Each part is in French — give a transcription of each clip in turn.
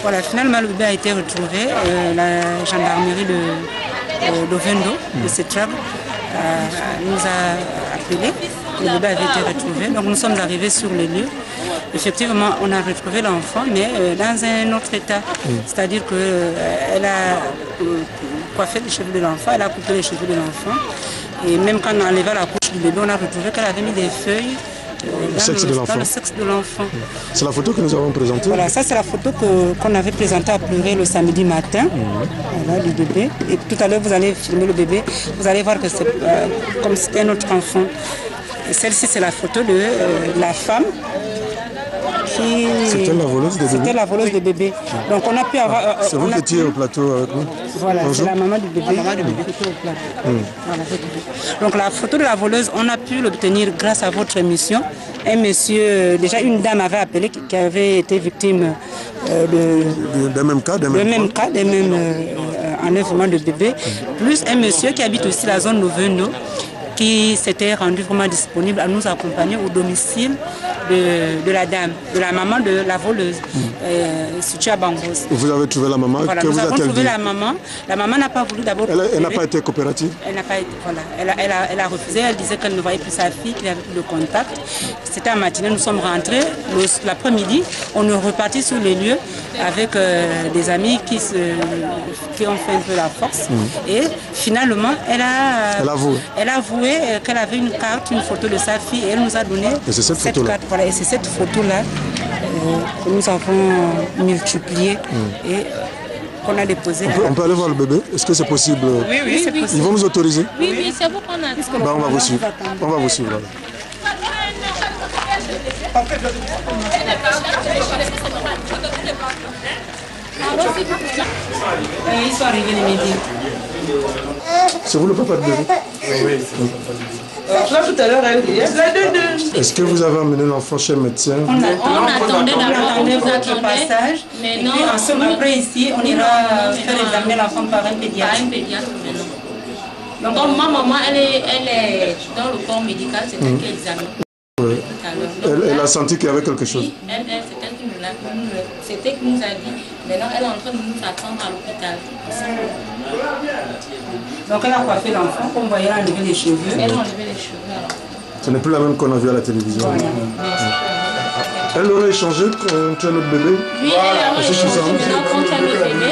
Voilà, finalement le bébé a été retrouvé. La gendarmerie d'Ovendo, de Setrab, nous a appelé. Le bébé avait été retrouvé. Donc nous sommes arrivés sur les lieux. Effectivement, on a retrouvé l'enfant, mais dans un autre état. C'est-à-dire qu'elle a coiffé les cheveux de l'enfant, elle a coupé les cheveux de l'enfant. Et même quand on a enlevé la couche du bébé, on a retrouvé qu'elle avait mis des feuilles dans le sexe de l'enfant. C'est la photo que nous avons présentée. Voilà, ça c'est la photo qu'on avait présentée à Pleurer le samedi matin, voilà, du bébé. Et tout à l'heure, vous allez filmer le bébé, vous allez voir que c'est comme si c'était un autre enfant. Et celle-ci, c'est la photo de la femme. C'était la voleuse de bébé. C'était la voleuse de bébé. Donc on a pu avoir. C'est vous qui étiez au plateau avec nous. Voilà, c'est la maman du bébé. La maman du bébé qui était au plateau. Voilà, donc la photo de la voleuse, on a pu l'obtenir grâce à votre émission. Un monsieur, déjà une dame avait appelé qui avait été victime d'un même cas, d'un même enlèvement de bébé, plus un monsieur qui habite aussi la zone Noveno, qui s'était rendu vraiment disponible à nous accompagner au domicile de la dame, de la maman de la voleuse, située à Bangos. Vous avez trouvé la maman? Voilà, nous avons trouvé la maman. La maman n'a pas voulu d'abord... Elle n'a pas été coopérative? Elle n'a pas été, voilà. Elle a refusé, elle disait qu'elle ne voyait plus sa fille, qu'il n'y avait plus de contact. C'était en matinée, nous sommes rentrés. L'après-midi, on est reparti sur les lieux avec des amis qui ont fait un peu la force. Et finalement, elle a avoué qu'elle avait une carte, une photo de sa fille, et elle nous a donné cette carte. Voilà, et c'est cette photo-là que nous avons multipliée et qu'on a déposée. On peut aller voir le bébé? Est-ce que c'est possible? Oui, c'est possible. Ils vont nous autoriser? Oui, c'est vous qu'on a. On va vous suivre. On va vous suivre. Ils sont arrivés le midi. C'est vous le papa de bébé? Oui. Là, tout à l'heure, elle dit, est-ce que vous avez emmené l'enfant chez le médecin? On attendait votre passage. Et puis ensemble, après ici, on ira faire examiner l'enfant par un pédiatre. Donc ma maman, elle est dans le corps médical, c'est elle qui examine. Oui. Elle a senti qu'il y avait quelque chose. Oui, c'est elle qui nous l'a dit. C'était qui nous a dit. Maintenant, elle est en train de nous attendre à l'hôpital. Donc elle a coiffé l'enfant, comme vous voyez, elle a enlevé les cheveux. Elle a enlevé les cheveux. Ce n'est plus la même qu'on a vue à la télévision. Elle aurait échangé contre notre bébé? Oui, elle aurait échangé contre le bébé.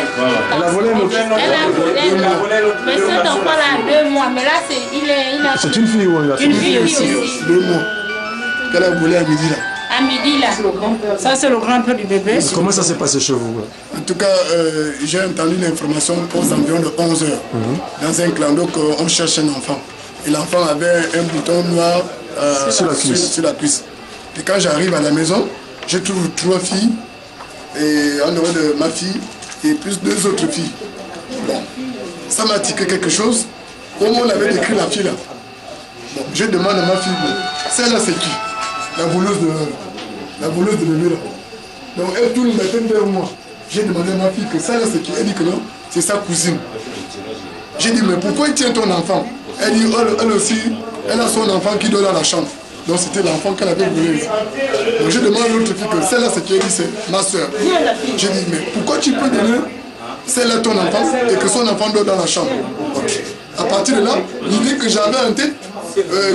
Elle a volé l'autre? Elle a volé l'autre. Mais cet enfant-là a 2 mois. Mais là, c'est une fille ou un garçon? Une fille aussi. 2 mois. Qu'elle a volé à midi là. À midi là. Ça, c'est le grand-père du bébé. Comment ça s'est passé chez vous? En tout cas, j'ai entendu l'information aux environs de 11 h. Dans un clan, donc on cherche un enfant. Et l'enfant avait un bouton noir sur la cuisse. Et quand j'arrive à la maison, je trouve 3 filles, et en dehors de ma fille, et plus 2 autres filles. Bon, ça m'a tiqué quelque chose. Comment on avait décrit la fille là? Bon, je demande à ma fille, bon, celle-là c'est qui? La voleuse de bébé là. Donc elle tourne la tête vers moi. J'ai demandé à ma fille que celle-là c'est qui? Elle dit que non, c'est sa cousine. J'ai dit, mais pourquoi il tient ton enfant? Elle dit, elle aussi, elle a son enfant qui dort dans la chambre. Donc c'était l'enfant qu'elle avait volé. Donc je demande à l'autre fille que celle-là c'est qui? Elle dit, c'est ma soeur. J'ai dit, mais pourquoi tu peux donner celle-là ton enfant et que son enfant dort dans la chambre? À partir de là, l'idée que j'avais en tête,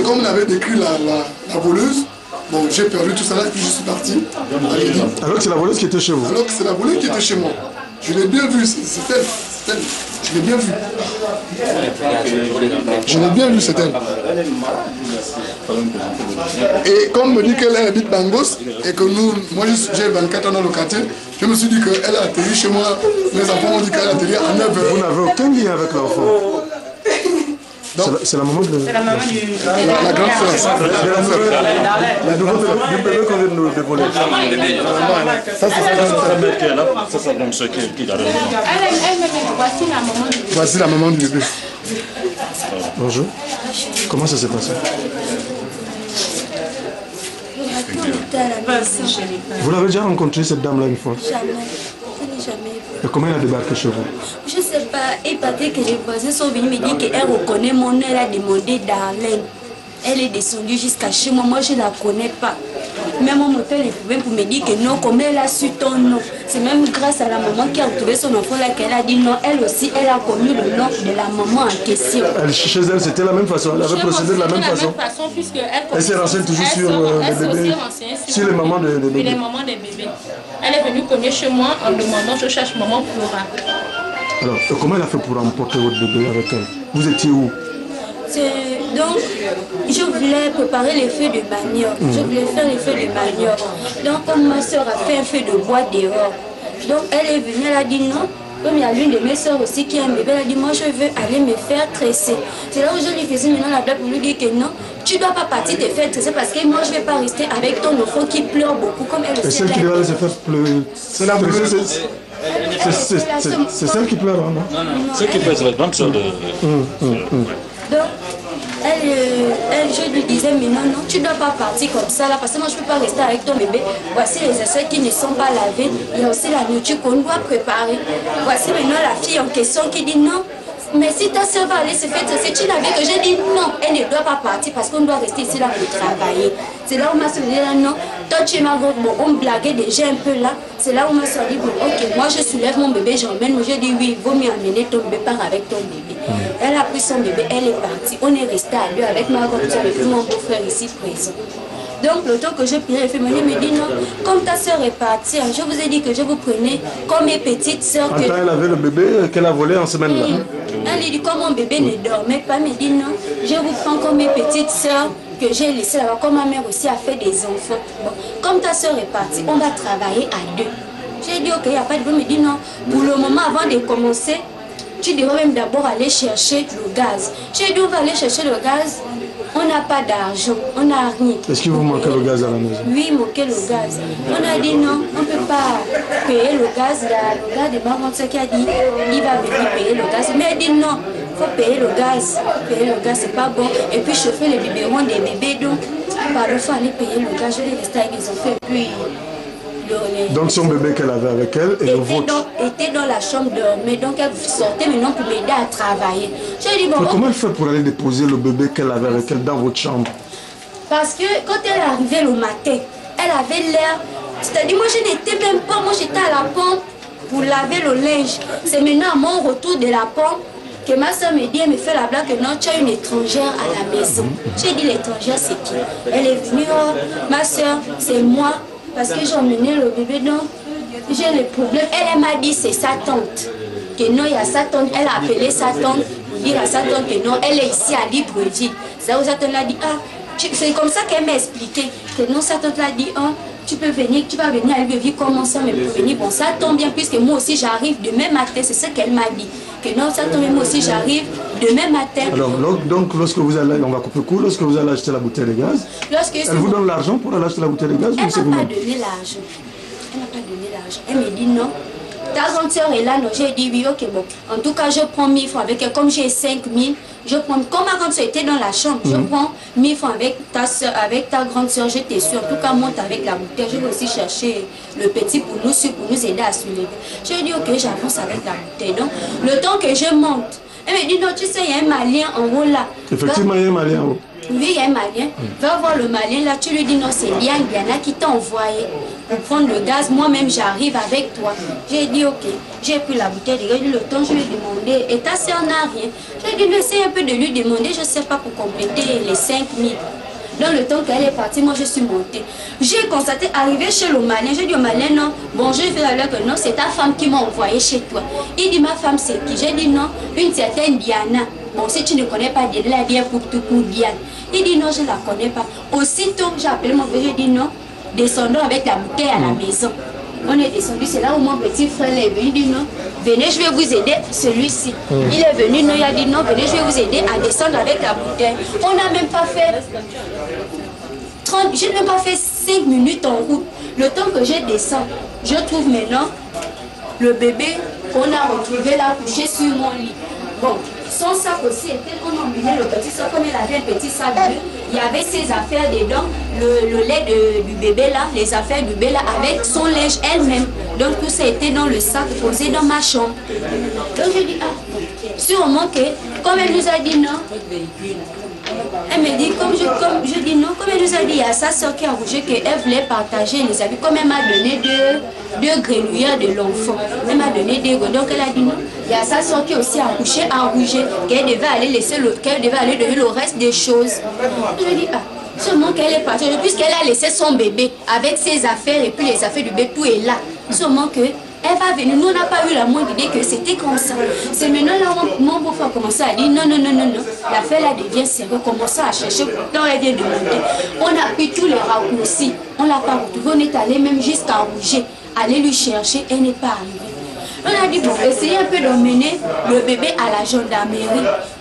comme on avait décrit la voleuse, bon, j'ai perdu tout ça là et puis je suis parti. Alors que c'est la voleuse qui était chez vous? Alors que c'est la voleuse qui était chez moi. Je l'ai bien vu, c'est elle. Je l'ai bien vu. Je l'ai bien vu, c'est elle. Et comme on me dit qu'elle habite Bangos et que moi j'ai 24 ans dans le quartier, je me suis dit qu'elle a atterri chez moi. Mes enfants m'ont dit qu'elle a atterri à 9 h. Vous n'avez aucun lien avec l'enfant? C'est la maman de... C'est la maman du... La grande sœur. La nouvelle du bébé qu'on vient de nous dévoiler. Ça, c'est sa grande sœur. qui est là, ça c'est donc ce qui a raison. Voici la maman du bébé. Voici la maman du bébé. Bonjour. Comment ça s'est passé? Vous l'avez déjà rencontré cette dame-là une fois? Jamais. Je n'ai jamais vu. Et comment elle a débarqué chez vous? Je ne sais pas. Et parce que les voisins sont venus me dire qu'elle reconnaît mon nom. Elle a demandé Darlene. Elle est descendue jusqu'à chez moi. Moi, je ne la connais pas. Même on me fait les problèmes pour me dire que non, comment elle a su ton nom. C'est même grâce à la maman qui a retrouvé son enfant là qu'elle a dit non. Elle aussi, elle a connu le nom de la maman en question. Chez elle, c'était la même façon. Elle avait procédé de la même façon. Elle se renseigne toujours sur les bébés, sur les mamans des bébés. Les mamans des bébés. Elle est venue cogner chez moi en demandant je cherche maman Flora. Alors, comment elle a fait pour emporter votre bébé avec elle? Vous étiez où? Donc, je voulais préparer les feux de manioc. Je voulais faire les feux de manioc. Donc, comme ma soeur a fait un feu de bois dehors, donc elle est venue, elle a dit non. Comme il y a l'une de mes soeurs aussi qui a un bébé, elle a dit moi je veux aller me faire tresser. C'est là où je lui faisais maintenant la blague pour lui dire que non, tu ne dois pas partir te faire tresser parce que moi je ne vais pas rester avec ton enfant qui pleure beaucoup comme elle aussi. Et celle qui va se faire pleurer, c'est la c'est celle qui pleure, non? Non, celle qui pleure, c'est la grande soeur de... Donc, je lui disais, mais non, tu ne dois pas partir comme ça là, parce que moi je ne peux pas rester avec ton bébé. Voici les assiettes qui ne sont pas lavées, il y a aussi la nourriture qu'on doit préparer. Voici maintenant la fille en question qui dit non. Mais si ta soeur va aller se faire tresser, tu l'avais que j'ai dit non, elle ne doit pas partir parce qu'on doit rester ici là pour travailler. C'est là où ma soeur dit non, toi tu es ma grosse, bon, on blaguait déjà un peu là. C'est là où ma soeur dit bon, ok, moi je soulève mon bébé, j'emmène. Moi je dis oui, il vaut mieux emmener ton bébé, part avec ton bébé. Elle a pris son bébé, elle est partie. On est resté à deux avec ma grande soeur et puis mon beau-frère ici présent. Donc le temps que je priais, le féminin me dit non, comme ta soeur est partie, je vous ai dit que je vous prenais comme mes petites soeurs. En temps, elle avait le bébé qu'elle a volé en semaine là. Elle lui dit comme mon bébé ne dormait pas, elle me dit non, je vous prends comme mes petites soeurs que j'ai laissées là-bas, comme ma mère aussi a fait des enfants. Bon, comme ta soeur est partie, on va travailler à deux. J'ai dit ok, il n'y a pas de problème. Elle me dit non, pour le moment avant de commencer, tu devrais même d'abord aller chercher le gaz. J'ai dit on va aller chercher le gaz. On n'a pas d'argent, on n'a rien. Est-ce qu'il vous manquait le gaz à la maison? Oui, il manquait le gaz. On a dit non, on ne peut pas payer le gaz. Le gars de ma grande soeur qui a dit il va venir payer le gaz. Mais elle dit non, il faut payer le gaz. Payer le gaz, c'est pas bon. Et puis chauffer les biberons des bébés. Donc, par le faut aller payer le gaz. Je vais rester avec les enfants. Et puis, donc son bébé qu'elle avait avec elle et le vôtre était dans la chambre dormait, donc elle sortait maintenant pour m'aider à travailler. Dit, bon, comment elle fait pour aller déposer le bébé qu'elle avait avec elle dans votre chambre? Parce que quand elle est arrivée le matin, elle avait l'air, c'est-à-dire moi je n'étais même pas, moi j'étais à la pompe pour laver le linge. C'est maintenant à mon retour de la pompe que ma soeur me dit, elle me fait la blague que non, tu as une étrangère à la maison. J'ai dit l'étrangère c'est qui? Elle est venue, oh, ma soeur, c'est moi. Parce que j'ai emmené le bébé, donc j'ai le problème. Elle m'a dit c'est sa tante. Que non, il y a sa tante. Elle a appelé sa tante pour dire à sa tante que non, elle est ici à Libreville. Ça où sa tante l'a dit, ah, c'est comme ça qu'elle m'a expliqué. Que non, sa tante l'a dit, ah, tu peux venir, tu vas venir à Libreville, comment ça, mais pour venir. Bon, ça tombe bien puisque moi aussi j'arrive demain matin, c'est ce qu'elle m'a dit. Que non, ça tombe bien, moi aussi j'arrive demain matin. Alors, donc lorsque vous allez, on va couper court, lorsque vous allez acheter la bouteille de gaz, elle vous donne l'argent pour aller acheter la bouteille de gaz? Elle n'a pas donné l'argent. Elle n'a pas donné l'argent. Elle me dit non. Ta grande soeur est là, non. J'ai dit oui, ok, bon. En tout cas, je prends 1000 francs avec elle. Comme j'ai 5000, je prends. Comme ma grande soeur était dans la chambre, je prends 1000 francs avec ta soeur, avec ta grande soeur. Je t'ai su. En tout cas, monte avec la bouteille. Je vais aussi chercher le petit pour nous aider à soulever. J'ai dit ok, j'avance avec la bouteille. Donc, le temps que je monte, elle me dit non, tu sais, il y a un Malien en haut là. Effectivement, il y a un Malien en haut. Oui, il y a un Malien. Va voir le Malien là, tu lui dis non, c'est Diana qui t'a envoyé pour prendre le gaz. Moi-même, j'arrive avec toi. J'ai dit ok. J'ai pris la bouteille de gaz. Le temps, je lui ai demandé. Et ta soeur n'a rien. J'ai dit, essaye un peu de lui demander, je ne sais pas, pour compléter les 5000. Dans le temps qu'elle est partie, moi je suis montée. J'ai constaté, arrivé chez le Malien, j'ai dit au Malien, non, bon, je vais dire que non, c'est ta femme qui m'a envoyé chez toi. Il dit, ma femme c'est qui? J'ai dit non, une certaine Diana. Bon, si tu ne connais pas Diana, elle vient pour tout coup Diane. Il dit non, je ne la connais pas. Aussitôt, j'ai appelé mon frère, j'ai dit non, descendons avec la bouteille à la maison. On est descendu, c'est là où mon petit frère est venu, il dit non, venez, je vais vous aider, celui-ci. Il est venu, non, il a dit non, venez, je vais vous aider à descendre avec la bouteille. On n'a même pas fait 30, je n'ai même pas fait 5 minutes en route. Le temps que je descends, je trouve maintenant le bébé qu'on a retrouvé là couché sur mon lit. Bon, son sac aussi était, on a emmené le petit sac, comme il avait un petit sac bleu, il y avait ses affaires dedans, le lait du bébé là, les affaires du bébé là, avec son linge elle-même. Donc tout ça était dans le sac posé dans ma chambre. Donc je dis, sûrement que, comme elle nous a dit non, elle me dit, comme je dis non, comme elle nous a dit, il y a sa soeur qui a rougé qu'elle voulait partager les habits, comme elle m'a donné deux grenouillères de l'enfant. Elle m'a donné deux grenouillères, donc elle a dit non. Il y a sa soeur qui aussi a rougé, qu'elle devait aller donner le reste des choses. Je dis, seulement qu'elle est partie, puisqu'elle a laissé son bébé avec ses affaires et puis les affaires du bébé, tout est là. Seulement que elle va venir, nous on n'a pas eu la moindre idée que c'était comme ça. C'est maintenant là où mon beau-frère a commencé à dire non, l'affaire là devient sérieux, commençons à chercher, pourtant elle vient demander. On a pris tous les raccourcis, on l'a pas retrouvé, on est allé même jusqu'à Rouget, aller lui chercher, elle n'est pas arrivée. On a dit, bon, essayez un peu d'emmener le bébé à la gendarmerie.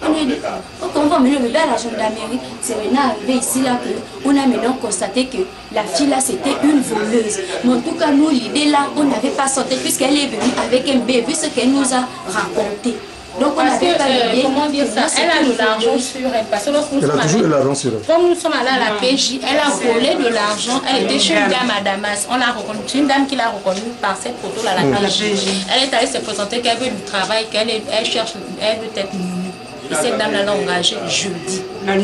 On a dit, on va emmener le bébé à la gendarmerie. C'est maintenant arrivé ici là qu'on a maintenant constaté que la fille là c'était une voleuse. Mais en tout cas, nous, l'idée là, on n'avait pas sorti puisqu'elle est venue avec un bébé, vu ce qu'elle nous a raconté. Donc on n'avait pas l'idée. Comment dire ça? Elle a de l'argent sur elle. Parce que lorsque nous sommes allés, comme nous sommes allés à la PJ, elle a volé de l'argent. Elle était chez une dame à Damas. On l'a reconnue. C'est une dame qui l'a reconnue par cette photo là, la PJ. Elle est allée se présenter qu'elle veut du travail, qu'elle cherche, elle veut être nounou. Et cette dame-là l'a engagée jeudi. La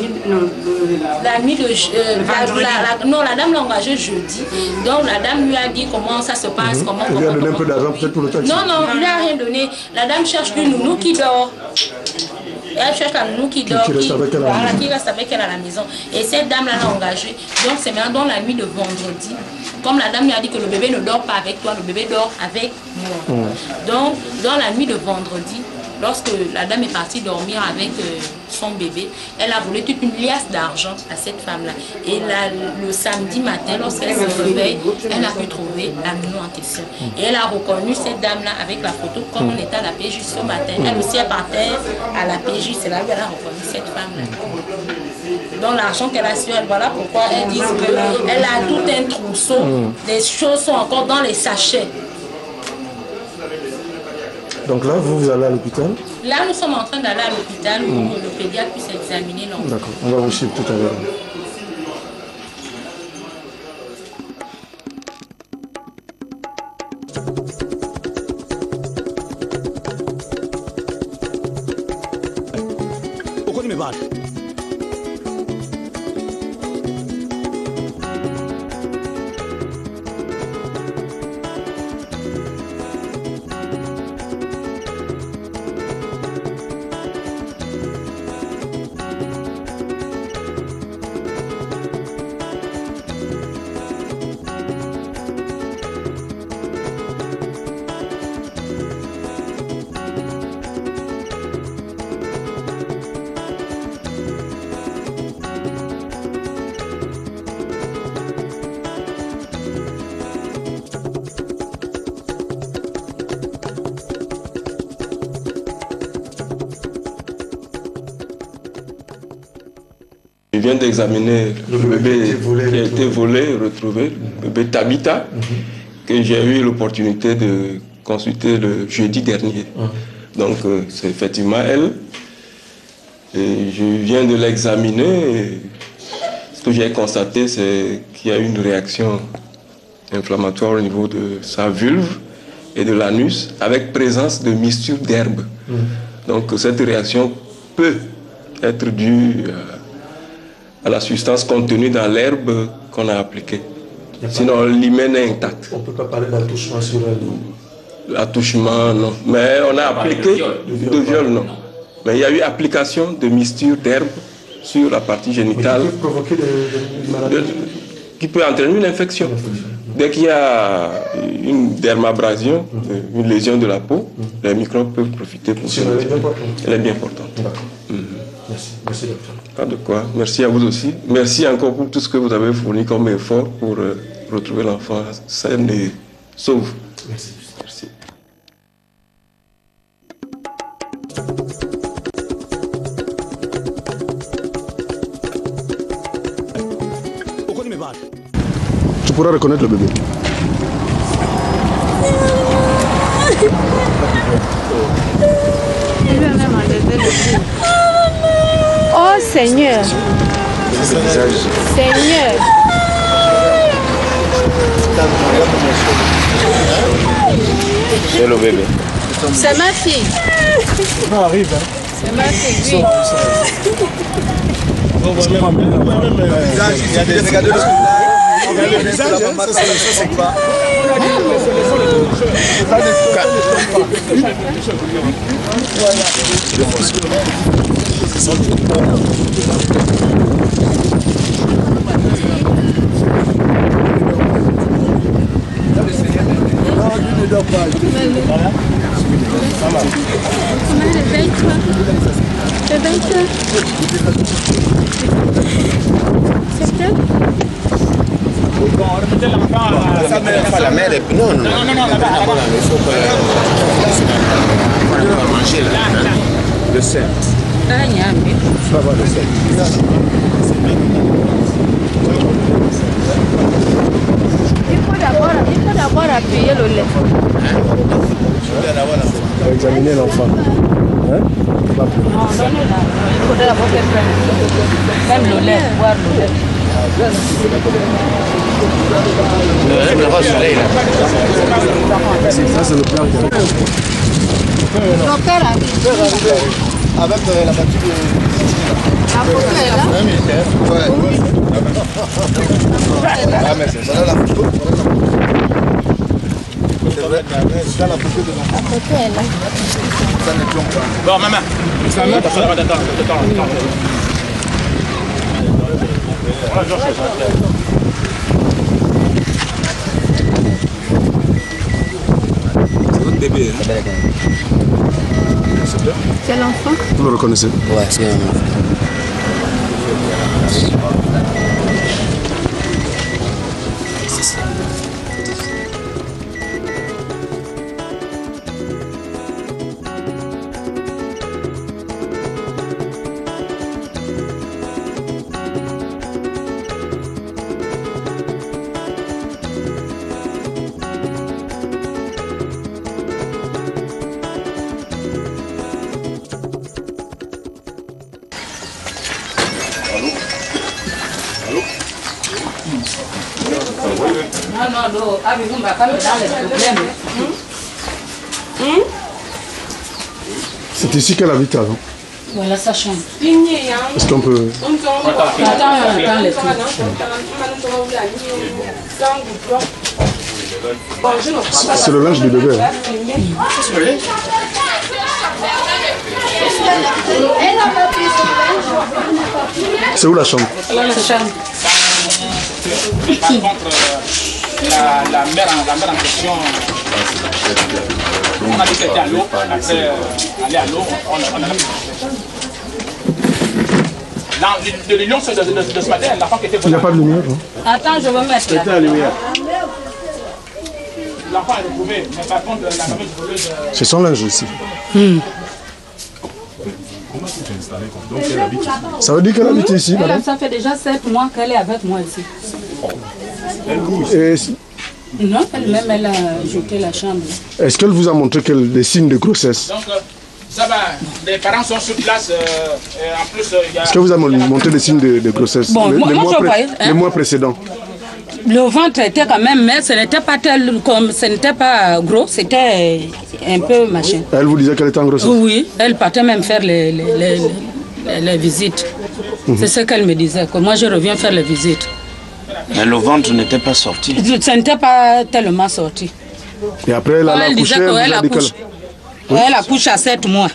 dame l'a engagée jeudi. Donc la dame lui a dit comment ça se passe, comment. Elle lui a donné un peu d'argent peut-être pour le taxi. Non, il lui a rien donné. La dame cherche une nounou qui dort. Elle cherche la nounou qui dort, qui reste avec elle à la maison. Et cette dame-là l'a engagée. Donc c'est maintenant dans la nuit de vendredi. Comme la dame lui a dit que le bébé ne dort pas avec toi, le bébé dort avec moi. Donc dans la nuit de vendredi, lorsque la dame est partie dormir avec son bébé, elle a volé toute une liasse d'argent à cette femme-là. Et le samedi matin, lorsqu'elle se réveille, elle a pu trouver la nounou en question. Et elle a reconnu cette dame-là avec la photo comme on était à la PJ ce matin. Elle aussi est par terre à la PJ, c'est là où elle a reconnu cette femme-là. Dans l'argent qu'elle a sur elle, voilà pourquoi elle dit qu'elle a tout un trousseau, les choses sont encore dans les sachets. Donc là, vous allez à l'hôpital? Là, nous sommes en train d'aller à l'hôpital où le pédiatre puisse examiner l'enfant. D'accord, on va vous suivre tout à l'heure. Je viens d'examiner le bébé qui a été volé, retrouvé, le bébé Tabitha, que j'ai eu l'opportunité de consulter le jeudi dernier. Donc c'est effectivement elle. Et je viens de l'examiner et ce que j'ai constaté, c'est qu'il y a eu une réaction inflammatoire au niveau de sa vulve et de l'anus avec présence de mixture d'herbe. Donc cette réaction peut être due à la substance contenue dans l'herbe qu'on a appliquée. Sinon, l'hymen est intact. On ne peut pas parler d'attouchement sur elle. L'attouchement, non. Mais on a appliqué de viol, non. Mais il y a eu application de mixture d'herbe sur la partie génitale. Qui peut provoquer des maladies. Qui peut entraîner une infection. Dès qu'il y a une dermabrasion, une lésion de la peau, les microbes peuvent profiter pour ça. Elle est bien importante. D'accord. Merci. Merci, docteur. Pas de quoi. Merci à vous aussi. Merci encore pour tout ce que vous avez fourni comme effort pour retrouver l'enfant sain et sauve. Merci. Merci. Tu pourras reconnaître le bébé. Oh Seigneur, Seigneur. C'est le bébé. C'est ma fille. Non, arrive. Hein. C'est ma fille, oui. Regardez le visage, ça c'est pas. La mère est... Non, il faut pas manger le sel. Ça va, le sel. Il faut d'abord appuyer le lait. On va examiner l'enfant. Hein? Non, il faudrait d'abord qu'elle prenne même le lait, boire le lait. Ça c'est le plat. Docteur arrive. Avec la voiture de... La photo est là. Ouais. Ah, mais c'est ça la photo. C'est vrai, c'est la photo de l'enfant. La photo est là. Ça ne trompe pas. Bon, maman. C'est votre bébé. Hein? C'est l'enfant. Vous le reconnaissez? Ouais, c'est un enfant. C'est ici qu'elle habite avant. Voilà sa chambre. Est-ce qu'on peut... C'est le linge du bébé. Hein? C'est où la chambre? Par contre, la mère en question, on a dit qu'elle était à l'eau, après aller à l'eau, on a de l'union de ce matin, l'enfant qui était volé. Il n'y a pas de lumière. Hein? Attends, je vais mettre là. La lumière. L'enfant est retrouvé, mais par contre, la fameuse voleuse... C'est son linge ici. Ça veut dire qu'elle habite ici, madame? Ça fait déjà 7 mois qu'elle est avec moi ici. Et Non, elle-même, elle a jeté la chambre. est-ce qu'elle vous a montré des signes de grossesse? Donc, ça va, les parents sont sur place, en plus, il y a... Est-ce que vous avez montré des signes de grossesse? Bon, moi, je voyais, hein. Les mois précédents? Le ventre était quand même, mais ce n'était pas tel, comme ce n'était pas gros, c'était un peu machin. Elle vous disait qu'elle était en grossesse? Oui, elle partait même faire les visites. C'est ce qu'elle me disait, que moi je reviens faire les visites. Mais le ventre n'était pas sorti. Ce n'était pas tellement sorti. Et après, elle a accouché, elle accouche à 7 mois.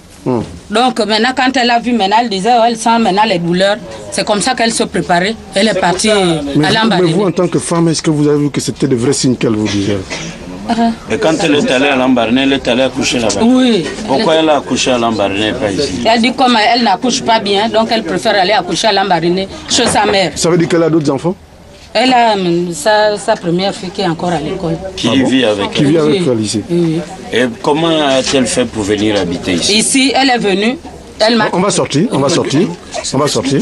Donc maintenant, quand elle a vu, maintenant, elle disait, elle sent maintenant les douleurs. C'est comme ça qu'elle se préparait. Elle est partie à l'Ambaréné. Mais vous, en tant que femme, est-ce que vous avez vu que c'était de vrais signes qu'elle vous disait? Et quand elle est allée à l'Ambaréné, elle est allée accoucher là-bas? Oui. Pourquoi elle a accouché à l'Ambaréné et pas ici? Elle dit comme elle n'accouche pas bien, donc elle préfère aller accoucher à l'Ambaréné chez sa mère. Ça veut dire qu'elle a d'autres enfants? Elle a sa première fille qui est encore à l'école. Qui vit avec elle? Qui vit avec elle ici. Oui. Et comment a-t-elle fait pour venir habiter ici? Ici, elle est venue. On va sortir, on va sortir. On va sortir.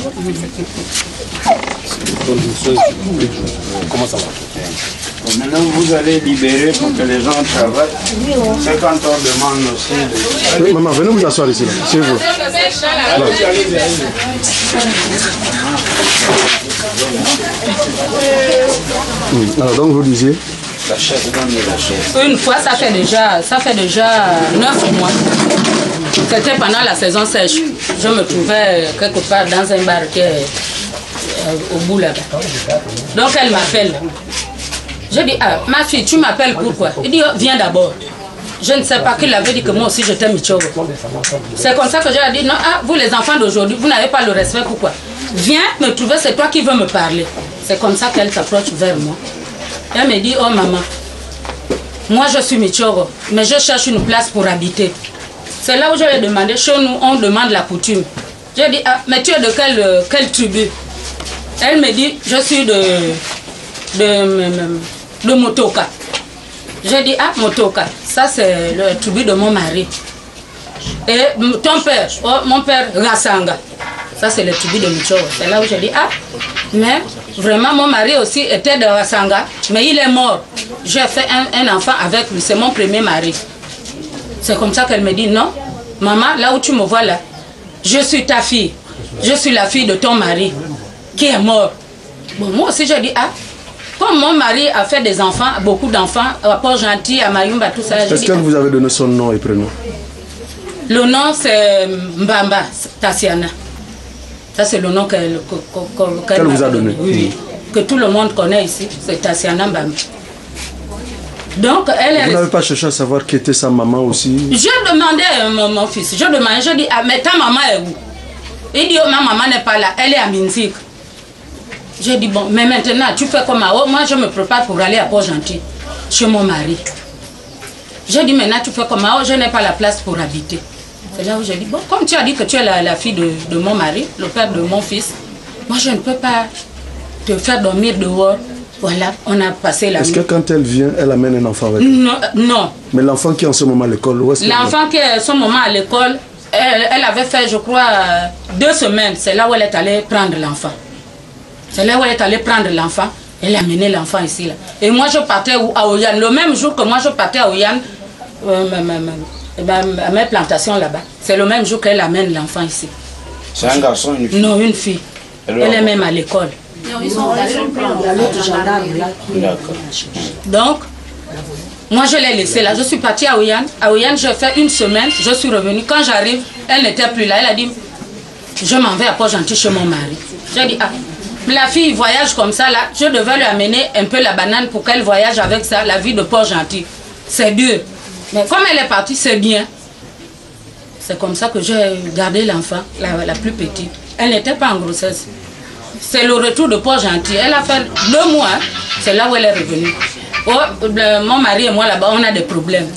Comment ça va? Maintenant, vous allez libérer pour que les gens travaillent. C'est quand on demande aussi... Oui, maman, venez vous asseoir ici. C'est vous. Alors donc vous disiez? La chaise, la chaise. Une fois, ça fait déjà 9 mois. C'était pendant la saison sèche. Je me trouvais quelque part dans un bar qui est au bout là-bas. Donc elle m'appelle. Je dis, ah, ma fille, tu m'appelles pourquoi? Il dit, oh, viens d'abord. Je ne sais pas qu'il avait dit que moi aussi j'étais Michogo. C'est comme ça que j'ai dit, non, ah, vous les enfants d'aujourd'hui, vous n'avez pas le respect, pourquoi? Viens me trouver, c'est toi qui veux me parler. C'est comme ça qu'elle s'approche vers moi. Elle me dit, oh maman, moi je suis Michogo, mais je cherche une place pour habiter. C'est là où je lui ai demandé, chez nous on demande la coutume. J'ai dit, ah, mais tu es de quelle tribu? Elle me dit, je suis de Motoka. J'ai dit, ah, Motoka, ça c'est le tribu de mon mari. Et ton père, oh, mon père Rasanga, ça c'est le tribu de Michogo. C'est là où j'ai dit, ah, mais vraiment mon mari aussi était de Rasanga, mais il est mort. J'ai fait un enfant avec lui, c'est mon premier mari. C'est comme ça qu'elle me dit, non, maman, là où tu me vois là, je suis ta fille, je suis la fille de ton mari qui est mort. Bon, moi aussi j'ai dit, ah, comme mon mari a fait des enfants, beaucoup d'enfants, à Port-Gentil, à Mayumba, tout ça. Est-ce que vous avez donné son nom et prénom? Le nom c'est Mbamba Tassiana. Ça c'est le nom qu'elle vous a donné. Oui, que tout le monde connaît ici, c'est Tassiana Mbamba. Donc elle est... Vous n'avez pas cherché à savoir qui était sa maman aussi? Je demandais mon fils, je dis, ah, mais ta maman est où? Il dit, oh, ma maman n'est pas là, elle est à Minzik. J'ai dit, bon, mais maintenant, tu fais comme moi, moi je me prépare pour aller à Port-Gentil, chez mon mari. J'ai dit, maintenant, tu fais comme moi, je n'ai pas la place pour habiter. C'est là où j'ai dit, bon, comme tu as dit que tu es la fille de mon mari, le père de mon fils, moi je ne peux pas te faire dormir dehors. Voilà, on a passé la nuit. Est-ce que quand elle vient, elle amène un enfant avec elle? Non, non. Mais l'enfant qui est en ce moment à l'école, où est-ce l'enfant qui est en ce moment à l'école, elle avait fait, je crois, 2 semaines. C'est là où elle est allée prendre l'enfant. C'est là où elle est allée prendre l'enfant. Elle a amené l'enfant ici. Là. Et moi, je partais à Oyan. Le même jour que moi, je partais à Oyan, à mes plantations là-bas. C'est le même jour qu'elle amène l'enfant ici. C'est un garçon, une fille? Non, une fille. Alors, elle est même à l'école. Donc, moi je l'ai laissée là. Je suis partie à Oyan. À Oyan, j'ai fait 1 semaine. Je suis revenue. Quand j'arrive, elle n'était plus là. Elle a dit, je m'en vais à Port-Gentil chez mon mari. J'ai dit, ah, la fille voyage comme ça là. Je devais lui amener un peu la banane pour qu'elle voyage avec ça, la vie de Port-Gentil. C'est dur. Mais comme elle est partie, c'est bien. C'est comme ça que j'ai gardé l'enfant, la plus petite. Elle n'était pas en grossesse. C'est le retour de Port-Gentil. Elle a fait 2 mois. C'est là où elle est revenue. Oh, mon mari et moi là-bas, on a des problèmes.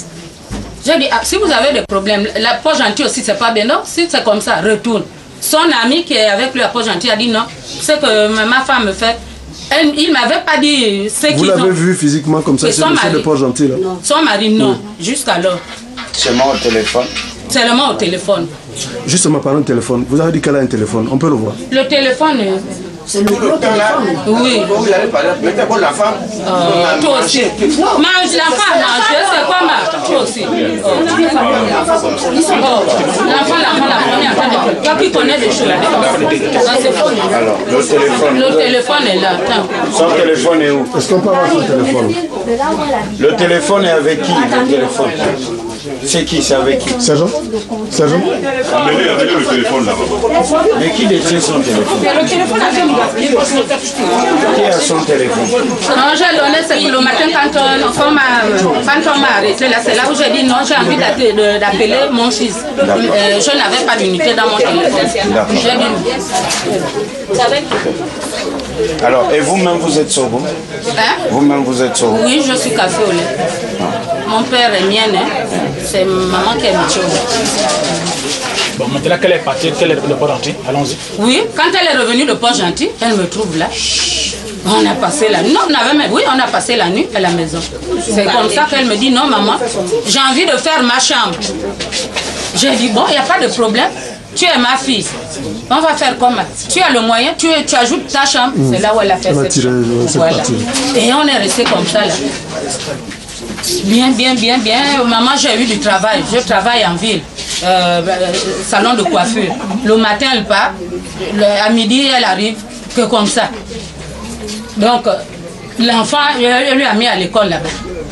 J'ai dit, ah, si vous avez des problèmes, la Port-Gentil aussi, c'est pas bien. Non, si c'est comme ça, retourne. Son ami qui est avec lui à Port-Gentil a dit non. C'est que ma femme me fait. Il ne m'avait pas dit ce qu'ils ont. Vous l'avez vu physiquement comme ça, c'est monsieur de Port-Gentil là? Son mari, non. Oui. Jusqu'alors. Seulement au téléphone? Seulement au téléphone. Justement, parlant de téléphone, vous avez dit qu'elle a un téléphone, on peut le voir? Le téléphone, c'est le gros téléphone. Oui. Vous allez parler, mettez pour la femme. Toi aussi. Mange l'enfant, mange, c'est quoi ma? Toi aussi. L'enfant, la première. Toi qui connais des choses. Alors, le téléphone. Le téléphone est là. Son téléphone est où? Est-ce qu'on peut avoir son téléphone? Le téléphone est avec qui? Le téléphone. C'est qui? C'est avec qui? Sergent? Sergent? Amenez le téléphone là-bas. Mais qui détient son téléphone? Le téléphone a fait qui a son téléphone? Non, j'ai donné, c'est que le matin quand on m'a arrêté là, c'est là où j'ai dit non, j'ai envie d'appeler mon fils. Je n'avais pas d'unité dans mon téléphone. J'ai dit alors, et vous-même vous êtes Sogo? Hein? Vous-même vous êtes Sogo? Oui, je suis café au lait. Mon père est mien, c'est maman qui est Michogo. Bon, maintenant qu'elle est partie, qu'elle est de Port-Gentil, allons-y. Oui, quand elle est revenue de Port-Gentil, elle me trouve là. On a passé la nuit. Non, on a passé la nuit à la maison. C'est comme ça qu'elle me dit, non maman, j'ai envie de faire ma chambre. J'ai dit, bon, il n'y a pas de problème. Tu es ma fille. On va faire comment? Tu as le moyen, tu ajoutes ta chambre. C'est là où elle a fait cette chambre. Voilà. Et on est resté comme ça là. Bien. Maman, j'ai eu du travail. Je travaille en ville. Salon de coiffure. Le matin, elle part. À midi, elle arrive. que comme ça. Donc, l'enfant, elle lui a mis à l'école là-bas,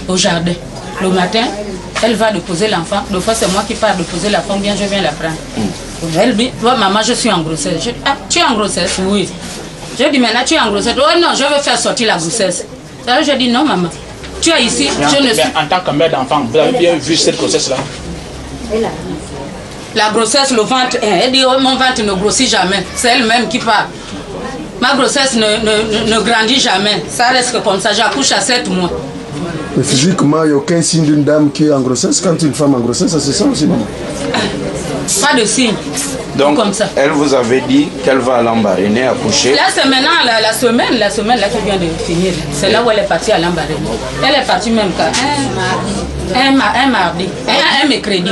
au jardin. Le matin, elle va déposer l'enfant. Des fois, c'est moi qui pars déposer l'enfant, bien je viens la prendre. Elle dit, oh, maman, je suis en grossesse. Je dis, ah, tu es en grossesse? Oui. Je dis, maintenant, tu es en grossesse. Oh non, je veux faire sortir la grossesse. Alors, je dis, non, maman. Tu es ici, je ne suis... En tant que mère d'enfant, vous avez bien vu cette grossesse-là? La grossesse, le ventre, elle dit, oh, mon ventre ne grossit jamais. C'est elle-même qui parle. Ma grossesse ne grandit jamais. Ça reste comme ça. J'accouche à 7 mois. Mais physiquement, il n'y a aucun signe d'une dame qui est en grossesse. Quand une femme est en grossesse, ça se sent aussi, maman. Pas de signe. Donc, comme ça. Elle vous avait dit qu'elle va à Lambaréné accoucher. Là, c'est maintenant la semaine là qui vient de finir. C'est là où elle est partie à Lambaréné. Elle est partie même un mardi, un mercredi.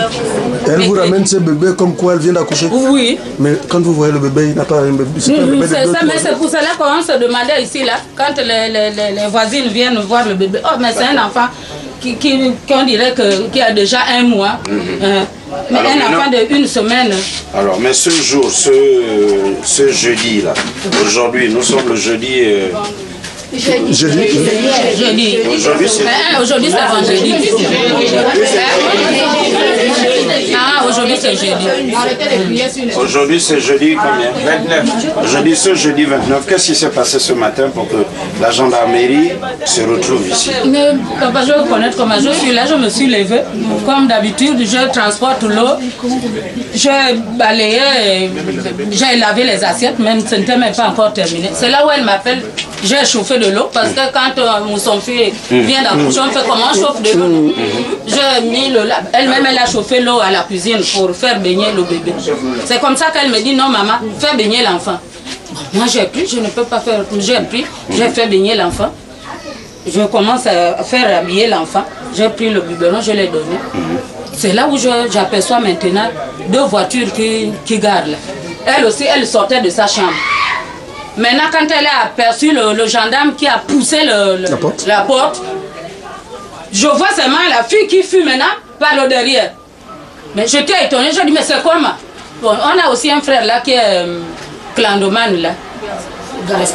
Elle vous ramène ce bébé comme quoi elle vient d'accoucher? Oui. Mais quand vous voyez le bébé, il n'a pas un bébé. C'est pas un bébé de 2 mais c'est pour cela qu'on se demandait ici, là, quand les voisines viennent voir le bébé. Oh, mais c'est un enfant qu'on dirait qui a déjà 1 mois. Mais alors, un enfant de 1 semaine. Alors, mais ce jour, ce jeudi-là, aujourd'hui, nous sommes le jeudi... Jeudi. Aujourd'hui, c'est vendredi. Ah, aujourd'hui, c'est jeudi. Aujourd'hui, c'est jeudi combien? 29. Ce jeudi 29, qu'est-ce qui s'est passé ce matin pour que la gendarmerie se retrouve ici? Mais, papa, je veux connaître comment je suis là. Je me suis levée. Comme d'habitude, je transporte l'eau. J'ai balayé, j'ai lavé les assiettes, même ce n'était même pas encore terminé. C'est là où elle m'appelle. J'ai chauffé de l'eau parce que quand son fils vient d'accoucher, on fait comment on chauffe de l'eau. J'ai mis le lave. Elle-même, elle a chauffé l'eau à la cuisine pour faire baigner le bébé. C'est comme ça qu'elle me dit, non maman, fais baigner l'enfant. Moi j'ai pris, je ne peux pas faire. J'ai pris, j'ai fait baigner l'enfant. Je commence à faire habiller l'enfant. J'ai pris le biberon, je l'ai donné. C'est là où j'aperçois maintenant 2 voitures qui gardent là. Elle aussi, elle sortait de sa chambre. Maintenant, quand elle a aperçu le gendarme qui a poussé la porte, je vois seulement la fille qui fuit maintenant par le derrière. Mais j'étais étonnée, je dis, mais c'est quoi ma? Bon, on a aussi un frère là qui est clandomane là.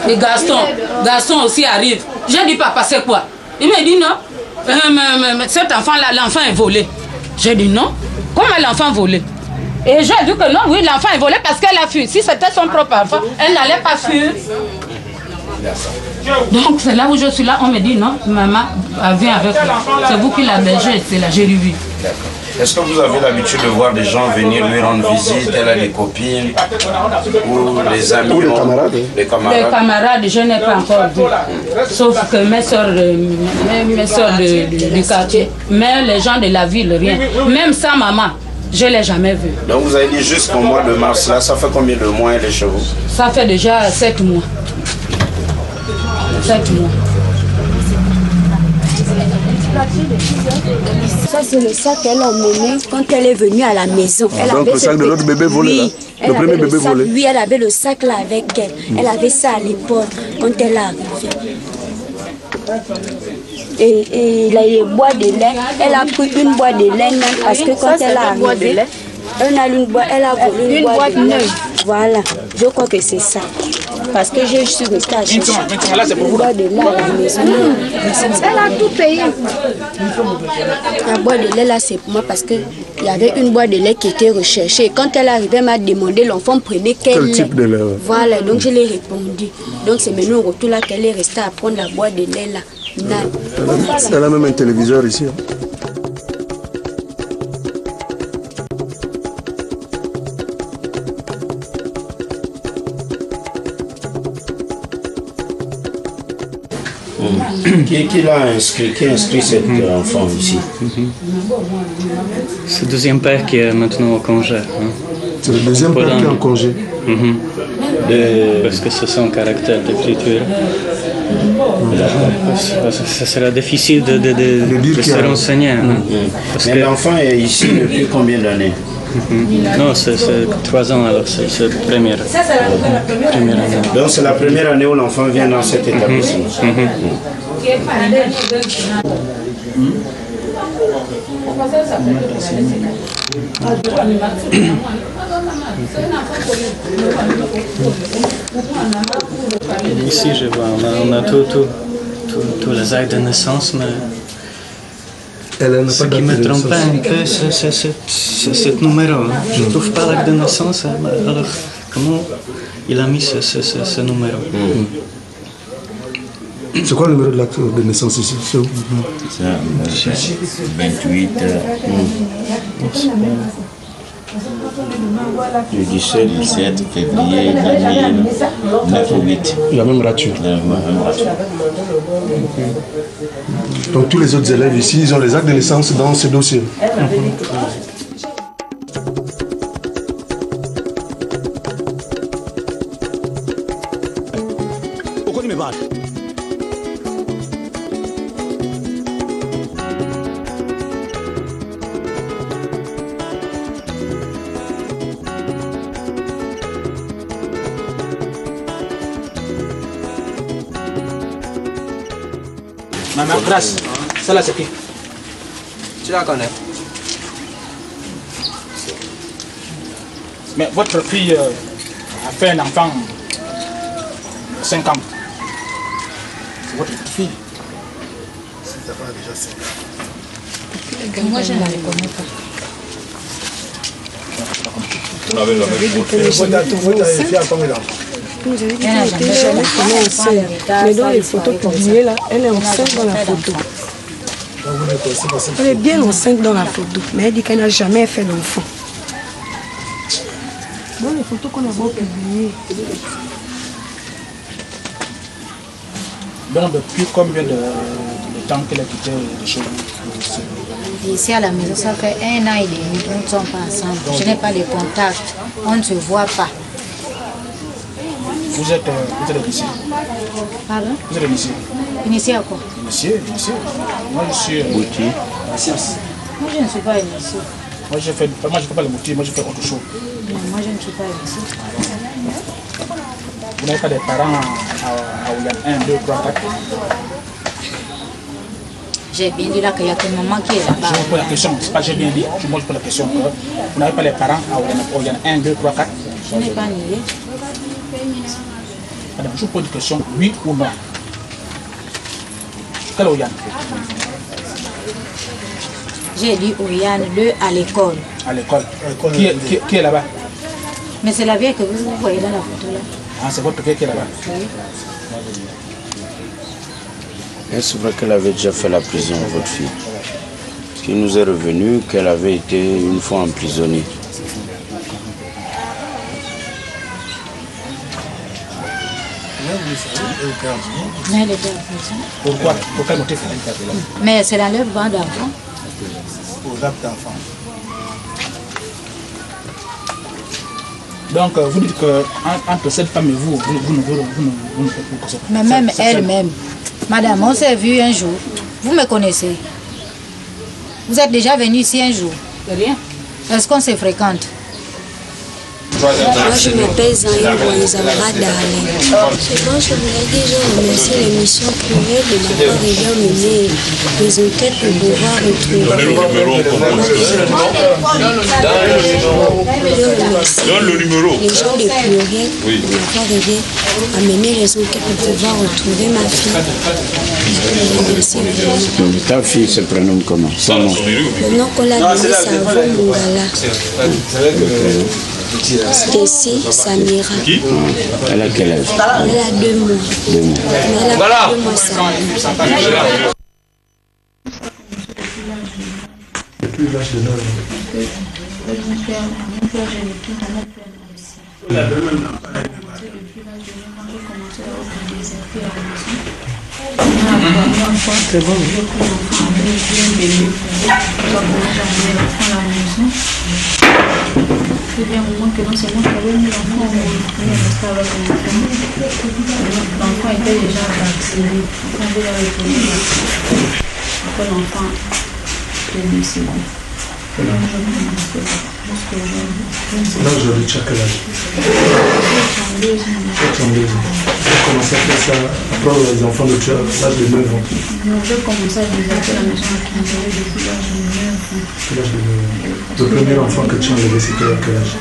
Et Gaston aussi arrive. J'ai dit, papa, c'est quoi? Il m'a dit, non, mais cet enfant-là, l'enfant est volé. J'ai dit, non, comment l'enfant volé? Et j'ai vu que non, oui, l'enfant est volé parce qu'elle a fui. Si c'était son propre enfant, elle n'allait pas fuir. Donc c'est là où je suis là, on me dit non, maman, viens avec moi. C'est vous qui la bergère, c'est là, j'ai vu. D'accord. Est-ce que vous avez l'habitude de voir des gens venir lui rendre visite? Elle a des copines ou les amis? Ou les camarades? Les camarades, je n'ai pas encore vu. Sauf que mes soeurs du quartier, mais les gens de la ville, rien. Même sans maman. Je ne l'ai jamais vu. Donc vous avez dit jusqu'au mois de mars, là, ça fait combien de mois elle est chez vous? Ça fait déjà 7 mois. 7 mois. Ça c'est le sac qu'elle a emmené quand elle est venue à la maison. Elle donc le sac de l'autre bébé volé là? Le premier bébé volé? Oui, elle avait le sac là avec elle. Elle avait ça à l'épaule quand elle est arrivée. Et les boîtes de lait, elle a pris une boîte de lait même parce que quand elle est arrivée, elle a volé une boîte de lait. Voilà, je crois que c'est ça. Parce que je suis restée à chercher une boîte de lait à la maison. Elle a tout payé. La boîte de lait là, c'est pour moi parce qu'il y avait une boîte de lait qui était recherchée. Quand elle est arrivée, elle m'a demandé l'enfant prenait quel type de lait. Voilà, donc je l'ai répondu. Donc c'est maintenant au retour là qu'elle est restée à prendre la boîte de lait là. Elle a même un téléviseur ici. Qui l'a inscrit? Qui a inscrit cet enfant ici? C'est le deuxième père qui est maintenant au congé. C'est le deuxième père qui est en congé. Parce que c'est son caractère d'écriture. Ça sera difficile de se renseigner. Mais l'enfant est ici depuis combien d'années? Non, c'est 3 ans, alors c'est la première année. Donc c'est la première année où l'enfant vient dans cet établissement. Ici, je vois, on a tous les actes de naissance, mais ce qui me trompe un peu, c'est ce numéro. Je ne trouve pas l'acte de naissance, alors comment il a mis ce numéro? C'est quoi le numéro de l'acte de naissance ici? C'est 28. Le 17 février 2009 ou 8. Il y a même gratuit. Donc tous les autres élèves ici, ils ont les actes de naissance dans ce dossier. Maman Grâce, ça là c'est qui? Tu la connais? Mais votre fille a fait un enfant de 5 ans. C'est votre fille. Ça va déjà 5 ans. Moi je ne la reconnais pas. Vous avez mais dans les photos publiées là, elle est enceinte dans la photo. Elle est bien enceinte dans la photo, mais elle dit qu'elle n'a jamais fait d'enfant. Dans les photos qu'on a publiées. Donc depuis combien de temps qu'elle a quitté de chez vous? Ici à la maison, ça fait 1 an et demi, nous ne sommes pas ensemble. Je n'ai pas de contact, on ne se voit pas. Vous êtes initié? Pardon? Vous êtes initié? Initié à quoi? Initié. Moi je suis... Moi je ne suis pas initié. Moi je ne fais pas le motif, moi je fais autre chose. Non, moi je ne suis pas initié. Vous n'avez pas des parents à Ouyan 1, 2, 3, 4? J'ai bien dit là qu'il y a que maman qui est là-bas. Je vous pose la question, c'est pas j'ai bien dit, moi je pose la question. Vous n'avez pas les parents à Ouyan 1, 2, 3, 4? Je n'ai pas nié. Madame, je vous pose une question, oui ou non? Quel Ouyan? J'ai dit Ouyan, le à l'école. À l'école. Qui est là-bas? Mais c'est la vieille que vous voyez dans la photo là. Ah, c'est votre vieille qui est là-bas? Oui. Est-ce vrai qu'elle avait déjà fait la prison, votre fille? Parce qu'il nous est revenu qu'elle avait été une fois emprisonnée. Mais elle était en prison. Pourquoi? Pour quel motif? Mais c'est l'enlèvement d'enfants. Pour l'acte d'enfant. Donc vous dites que entre cette femme et vous ne connaissez pas. Mais même elle-même, madame, on s'est vu un jour. Vous me connaissez. Vous êtes déjà venu ici un jour. Rien. Est-ce qu'on se fréquente? Moi, je m'appelle Zahir Ouanzamara Darlé. Moi, je voulais déjà remercier l'émission Pluriel de m'avoir déjà mené des enquêtes pour pouvoir retrouver. Donne le numéro. Les gens de Pluriel de m'avoir aidé à mener les enquêtes pour pouvoir retrouver ma fille. Ta fille se prénomme comment? Son nom? Le nom qu'on l'a donné, c'est Avon Mungala. Stacy Samira. Qui? Elle a quel âge? Elle a 2 mois. 2 mois. Mais elle a 2 mois Samira. Depuis l'âge de 9 ans. C'est bon. C'est bien un moment que non seulement j'avais mis l'enfant au monde, l'enfant était déjà vacciné. On avait la retourner. Après l'enfant est décédé. Là, aujourd'hui, tu as quel âge? 32 ans. Tu as commencé à faire ça, à prendre les enfants de l'âge de 9 ans. Non, j'ai commencé à visiter la maison à Kinzéré depuis l'âge de 9 ans. Depuis l'âge de 9 ans. Le premier enfant que tu as enlevé, c'était à quel âge?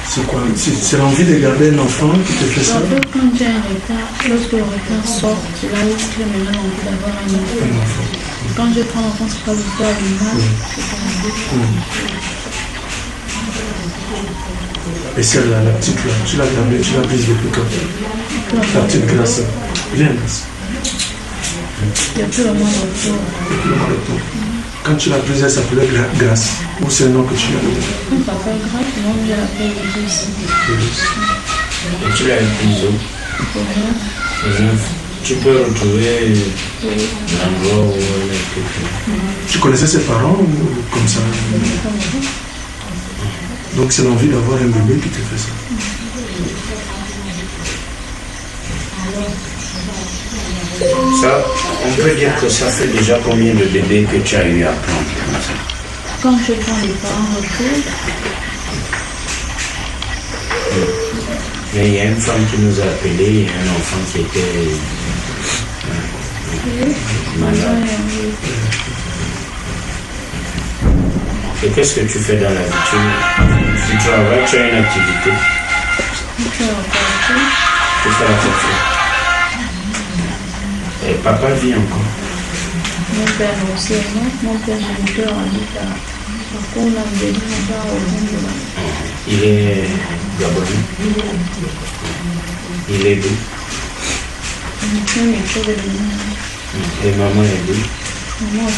C'est quoi? C'est l'envie de garder un enfant qui te fait ça? En fait, quand j'ai un retard, lorsque le retard sort, c'est là où j'ai maintenant envie d'avoir un enfant. Quand je prends l'enfant, c'est pas le faire l'image, c'est pas Et celle-là, la petite là, tu l'as gardée, tu l'as prise depuis quand? La petite Grâce. Viens, Grâce. Depuis le mois d'octobre. Depuis le mois d'octobre. Quand tu l'as prise, elle s'appelait Grâce. Ou c'est le nom que tu lui as donné? Mon papa est Grâce, moi je l'appelle Iris. Et tu l'as prise où? Tu peux retrouver l'endroit où elle est. Tu connaissais ses parents ou comme ça? Donc c'est l'envie d'avoir un bébé qui te fait ça. Ça, on peut dire que ça fait déjà combien de bébés que tu as eu à prendre? Quand je prends les parents retour. Mais il y a une femme qui nous a appelé, un enfant qui était malade. Et qu'est-ce que tu fais dans la vie? Tu travailles, tu as une activité? Je fais la portée. Tu fais la portée. Et papa vit encore? Mon père aussi, mon père géniteur habite à Kouna, il est gabonais? Il est d'où? Et maman est d'où? Maman est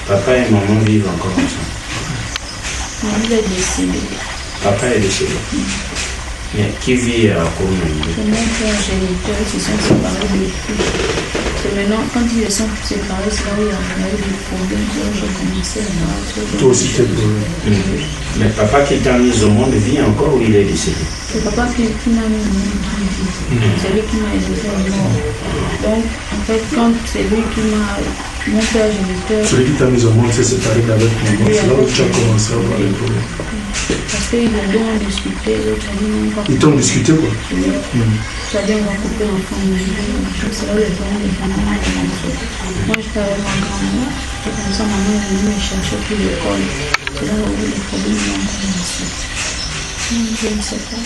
Papa et maman vivent encore ensemble? Il est décédé. Papa est décédé? Mais qui vit à Kouna? C'est mon père géniteur, ils se sont séparés depuis. C'est maintenant, quand ils se sont séparés, c'est là où il y a eu des problèmes, donc j'ai commencé à voir. Toi aussi, tu es problème. Mais papa qui t'a mis au monde vit encore ou il est décédé? C'est papa qui m'a mis au monde. C'est lui qui m'a élevé à mort. Donc, en fait, quand c'est lui qui m'a... Mon père géniteur... Celui qui t'a mis au monde, c'est séparé d'avec maman. C'est là où tu as commencé à avoir les problèmes. Parce qu'ils ont discuté, l'autre a dit non, pas. Ils t'ont discuté quoi? Oui. Tu as dit on va couper l'enfant. C'est là où les parents ont commencé. Moi, j'étais avec ma grand-mère. Et comme ça, maman est venue me chercher pour l'école. C'est là où les problèmes ont commencé. Je ne sais pas.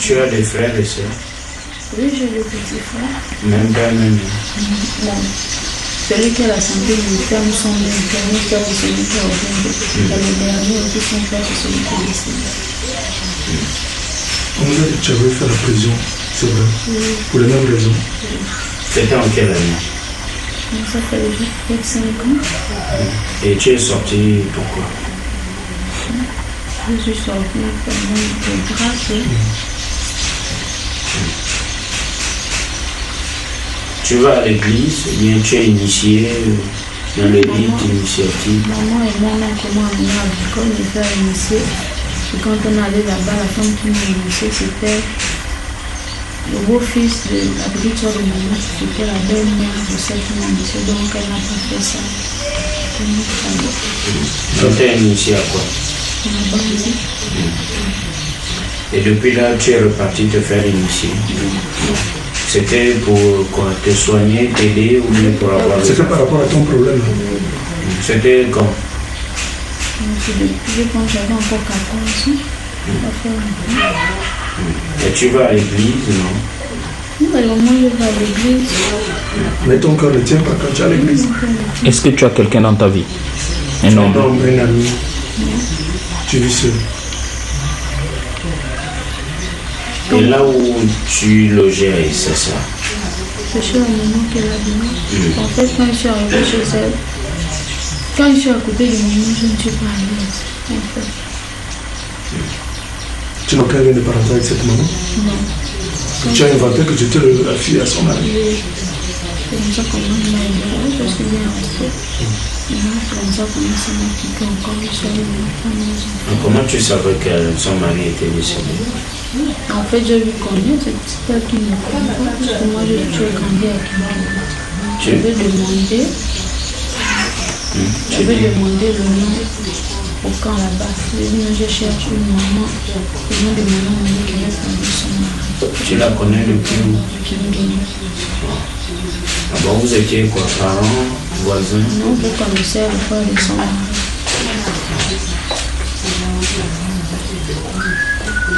Tu as des frères et sœurs? Oui, j'ai des petits frères. Même pas, même. Non. Celui qui a la santé militaire, nous sommes les derniers frères de celui qui a rejoint. Les derniers aussi sont frères de celui qui est décédé. On nous a dit que tu avais fait la prison, c'est vrai? Oui. Pour les mêmes raisons? C'était en quelle année? Ça fait peut-être 5 ans. Et tu es sorti pourquoi? Je suis sorti pour de grâce. Tu vas à l'église, bien tu es initié dans les rites initiatiques. Maman et mon oncle m'ont amené à l'école, me faire initier. Et quand on allait là-bas, la femme qui m'a initié, c'était le beau-fils de la petite soeur de maman. C'était la belle-mère de celle qui m'a initié, donc elle n'a pas fait ça. Donc tu es initié à quoi? Et depuis là, tu es reparti te faire initier. C'était pour quoi? Te soigner, t'aider ou bien pour avoir... C'était par rapport à ton problème. C'était quand? Je pense que j'avais encore 14 ans. Et tu vas à l'église, non? Non, le moment où je vais à l'église... Mais ton cœur ne tient pas quand tu es à l'église. Est-ce que tu as quelqu'un dans ta vie? Un homme? Un ami. Tu vis seul. Et là où tu logeais, c'est ça? C'est chez la maman qu'elle a donné. En fait, quand je suis arrivée chez elle, quand je suis à côté de maman, je ne suis pas à l'aise. En fait. Tu n'as aucun lien de parenté avec cette maman? Non. Tu as inventé que tu étais la fille à son mari? C'est comme ça qu'on m'a aidé. Je suis bien restée. C'est comme ça qu'on s'est m'appliqué encore. Je suis allée à la maison. Comment tu savais que son mari était décédé? En fait, je lui connais, c'est elle qui me connaît pas, parce que moi, je suis grandi avec moi. Je vais demander. Je vais demander le nom au camp là-bas. Je cherche une maman. Le nom de maman qui est fondée son mari. Tu la connais depuis où? Ah bon, vous étiez quoi, parents, voisins? Non, vous connaissez le frère de son mari.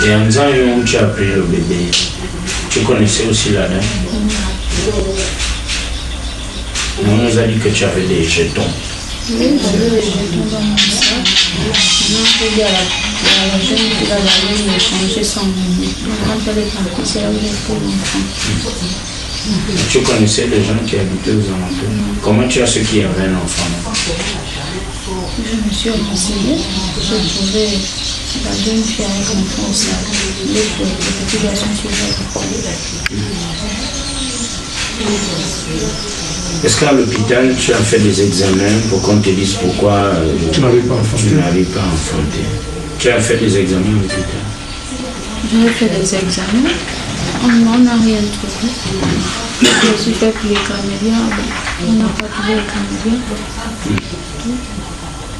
Et en disant où tu as pris le bébé, tu connaissais aussi la dame? On nous a dit que tu avais des jetons. Oui, j'avais des jetons dans mon sac. Maintenant, j'ai dit à la jeune qui va aller me changer son bébé. Quand elle est partie, c'est là où j'ai pris l'enfant. Tu connaissais les gens qui habitaient aux alentours? Comment tu as su qu'il y avait un enfant là? Je me suis renseignée. J'ai trouvé la jeune fille avec l'enfant au sac. Le petit garçon qui va. Est-ce qu'à l'hôpital, tu as fait des examens pour qu'on te dise pourquoi tu n'avais pas enfanté? Tu as fait des examens à l'hôpital? J'ai fait des examens. On n'a rien trouvé. Je suis fait pour les camélias. On n'a pas trouvé les camélias.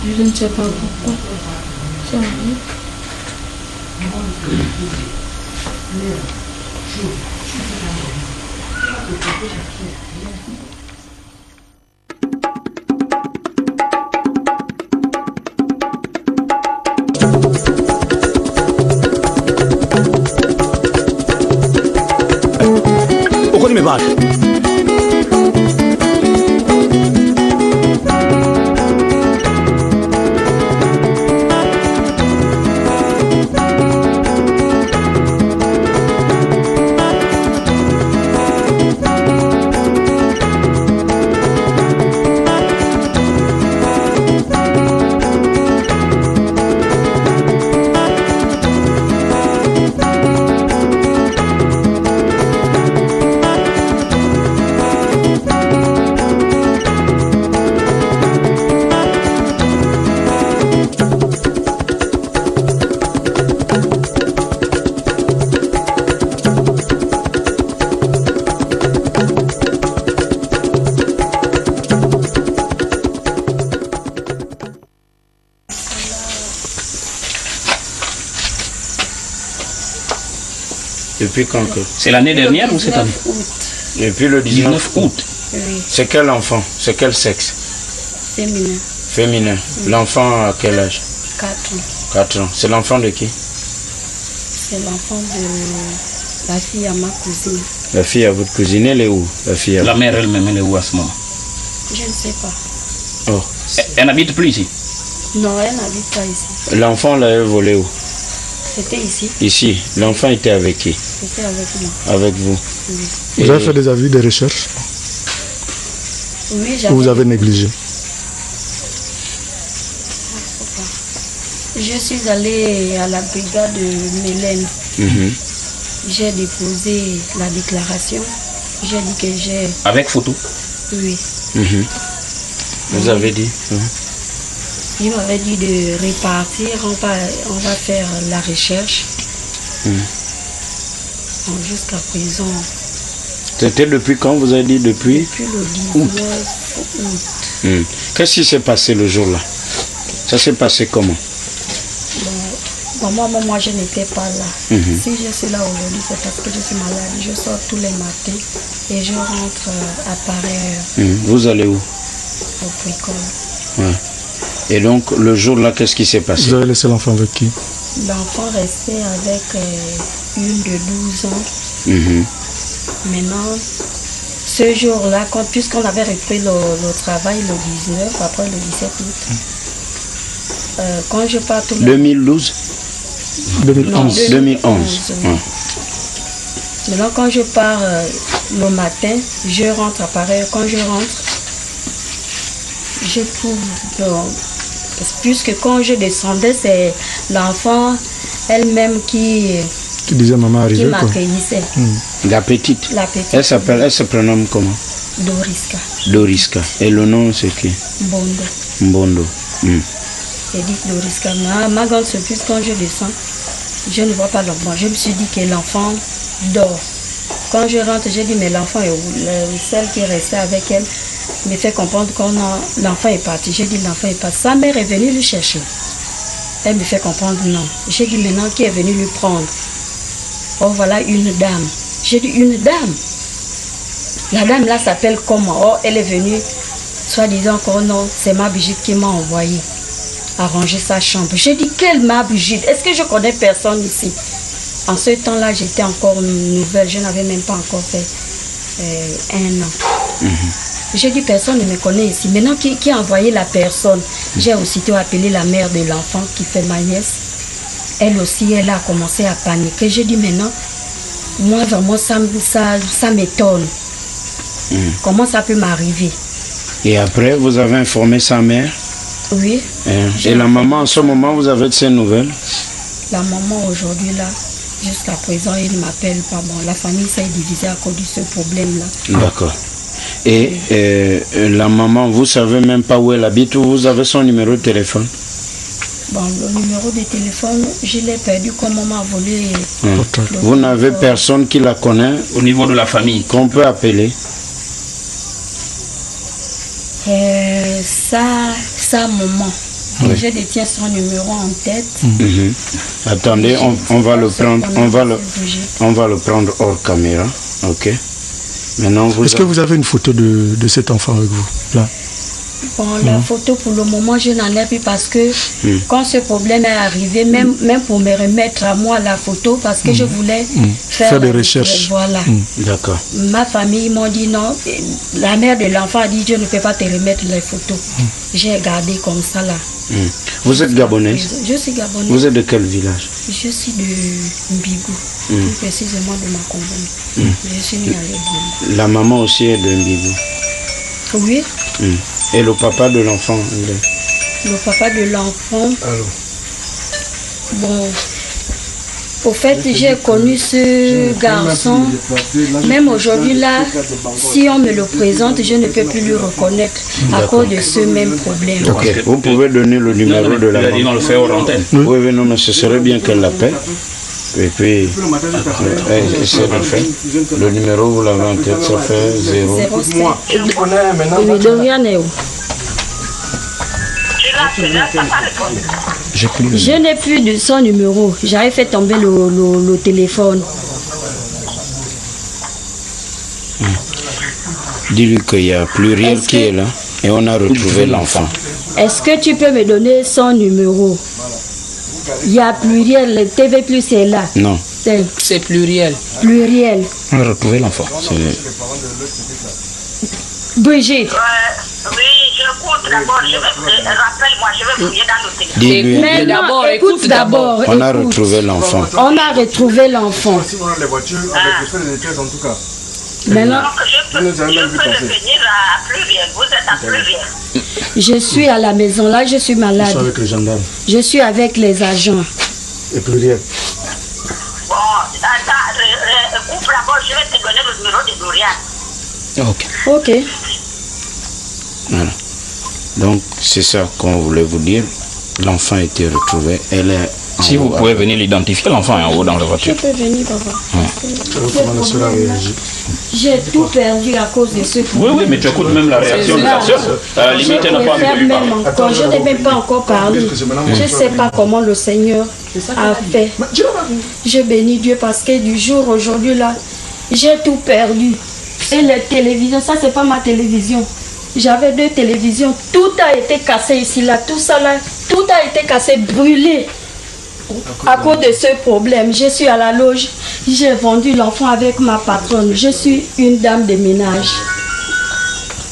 Je ne sais pas pourquoi. Ça arrive. Okoni mebali. Depuis quand que? C'est l'année dernière ou cette année? Depuis le 19 août. Oui. C'est quel enfant? C'est quel sexe? Féminin. Féminin. Oui. L'enfant à quel âge? 4 ans. 4 ans. C'est l'enfant de qui? C'est l'enfant de la fille à ma cousine. La fille à votre cousine, elle est où? La fille à... La mère elle-même, elle est où à ce moment? Je ne sais pas. Oh. Elle n'habite plus ici? Non, elle n'habite pas ici. L'enfant l'avait volé où? C'était ici. Ici. L'enfant était avec qui? C'était avec moi. Avec vous. Oui. Vous avez fait des avis de recherche? Oui, ou vous avez négligé? Je suis allée à la brigade de Mélène. J'ai déposé la déclaration. J'ai dit que j'ai... Avec photo? Oui. Vous avez dit? Il m'avait dit de répartir, on va faire la recherche. Jusqu'à présent. C'était depuis quand vous avez dit? Depuis le 19 août. Qu'est-ce qui s'est passé le jour-là? Ça s'est passé comment? Moi, je n'étais pas là. Si je suis là aujourd'hui, c'est parce que je suis malade. Je sors tous les matins et je rentre à pareille heure. Vous allez où? Au Bricole. Ouais. Et donc, le jour-là, qu'est-ce qui s'est passé? Vous avez laissé l'enfant avec qui? L'enfant restait avec une de 12 ans. Maintenant, ce jour-là, puisqu'on avait repris le travail le 19, après le 17 août, quand je pars tout le 2012 2011. 2011. Maintenant, quand je pars le matin, je rentre à pareille. Quand je rentre, je trouve... puisque quand je descendais, c'est l'enfant elle-même qui disait maman arrivée, qui m'accueillissait. La petite. La petite. Elle se prénomme comment? Doriska. Doriska. Et le nom c'est qui? Mbondo. Mbondo. Edith Doriska. Ma grande surprise, quand je descends, je ne vois pas l'enfant. Je me suis dit que l'enfant dort. Quand je rentre, j'ai dit, mais l'enfant est où? Celle qui est restée avec elle me fait comprendre que l'enfant est parti. J'ai dit, l'enfant est parti. Sa mère est venue le chercher. Elle me fait comprendre non. J'ai dit, maintenant, qui est venu lui prendre? Oh, voilà une dame. J'ai dit, une dame? La dame là s'appelle comment? Oh, elle est venue, soi-disant que non, c'est ma Brigitte qui m'a envoyé à ranger sa chambre. J'ai dit, quelle ma Brigitte? Est-ce que je connais personne ici? En ce temps-là, j'étais encore nouvelle. Je n'avais même pas encore fait 1 an. J'ai dit, personne ne me connaît ici. Maintenant, qui a envoyé la personne? J'ai aussitôt appelé la mère de l'enfant qui fait ma nièce. Elle aussi, elle a commencé à paniquer. J'ai dit, maintenant, moi, vraiment, ça m'étonne. Comment ça peut m'arriver? Et après, vous avez informé sa mère? Oui. Et la maman, en ce moment, vous avez de ses nouvelles? La maman, aujourd'hui, là, jusqu'à présent, il ne m'appelle pas. Bon, la famille s'est divisée à cause de ce problème-là. D'accord. Et la maman, vous savez même pas où elle habite, ou vous avez son numéro de téléphone? Bon, le numéro de téléphone, je l'ai perdu comme on m'a volé. Vous n'avez personne qui la connaît au niveau de la famille qu'on peut appeler? Sa maman. Oui. Je détiens son numéro en tête. Attendez, on va le prendre, on va le prendre hors caméra. Ok. Maintenant, est-ce que vous avez une photo de cet enfant avec vous là? Bon, la photo pour le moment je n'en ai plus parce que quand ce problème est arrivé, même pour me remettre à moi la photo, parce que je voulais faire des recherches. Voilà. D'accord. Ma famille m'a dit non. La mère de l'enfant a dit je ne peux pas te remettre les photos. J'ai gardé comme ça là. Vous êtes gabonaise? Je suis gabonaise. Vous êtes de quel village? Je suis de Mbigou, plus précisément de Makombo. Je suis née à Lebombo. La maman aussi est de Mbigou? Oui. Et le papa de l'enfant? Le papa de l'enfant? Bon, au fait, j'ai connu ce garçon. Même aujourd'hui, là, si on me le présente, je ne peux plus le reconnaître à cause de ce même problème. Ok, vous pouvez donner le numéro de la maman? Il a dit le fait hors antenne. Oui, non, mais ce serait bien qu'elle l'appelle. Et puis, essayez de le faire. Le numéro, vous l'avez en tête, ça fait 0. Je n'ai plus de son numéro. J'avais fait tomber le téléphone. Dis-lui qu'il y a Pluriel qui est là et on a retrouvé l'enfant. Est-ce que tu peux me donner son numéro? Il y a Pluriel, le TV Plus est là. Non. C'est Pluriel. Pluriel. On a retrouvé l'enfant. Brigitte. Oui, j'écoute d'abord, rappelle-moi, je vais fouiller dans le téléphone. Mais d'abord, écoute d'abord. On a retrouvé l'enfant. On a retrouvé l'enfant. Si on a les voitures, avec les feux de détresse en tout cas. Maintenant, je peux revenir à Pluriel. Vous êtes à Pluriel. Je suis à la maison, là je suis malade. Je suis avec les gendarmes. Je suis avec les agents. Et Pluriel. Bon, coupe d'abord, je vais te donner le numéro de Dorian. Ok. Ok. Voilà. Donc, c'est ça qu'on voulait vous dire. L'enfant a été retrouvé. Elle est. Si vous pouvez venir l'identifier, l'enfant est en haut dans la voiture. Je peux venir, papa. J'ai tout perdu à cause de ce problème. Oui, mais tu écoutes même la réaction de la soeur. Limite, elle n'a pas envie de lui parler. Je n'ai même pas encore parlé. Je ne sais pas comment le Seigneur a fait. Je bénis Dieu parce que du jour aujourd'hui, là, j'ai tout perdu. Et les télévisions, ça, c'est pas ma télévision. J'avais 2 télévisions. Tout a été cassé ici, là. Tout ça, là, tout a été cassé, brûlé. À cause de ce problème, je suis à la loge. J'ai vendu l'enfant avec ma patronne. Je suis une dame de ménage.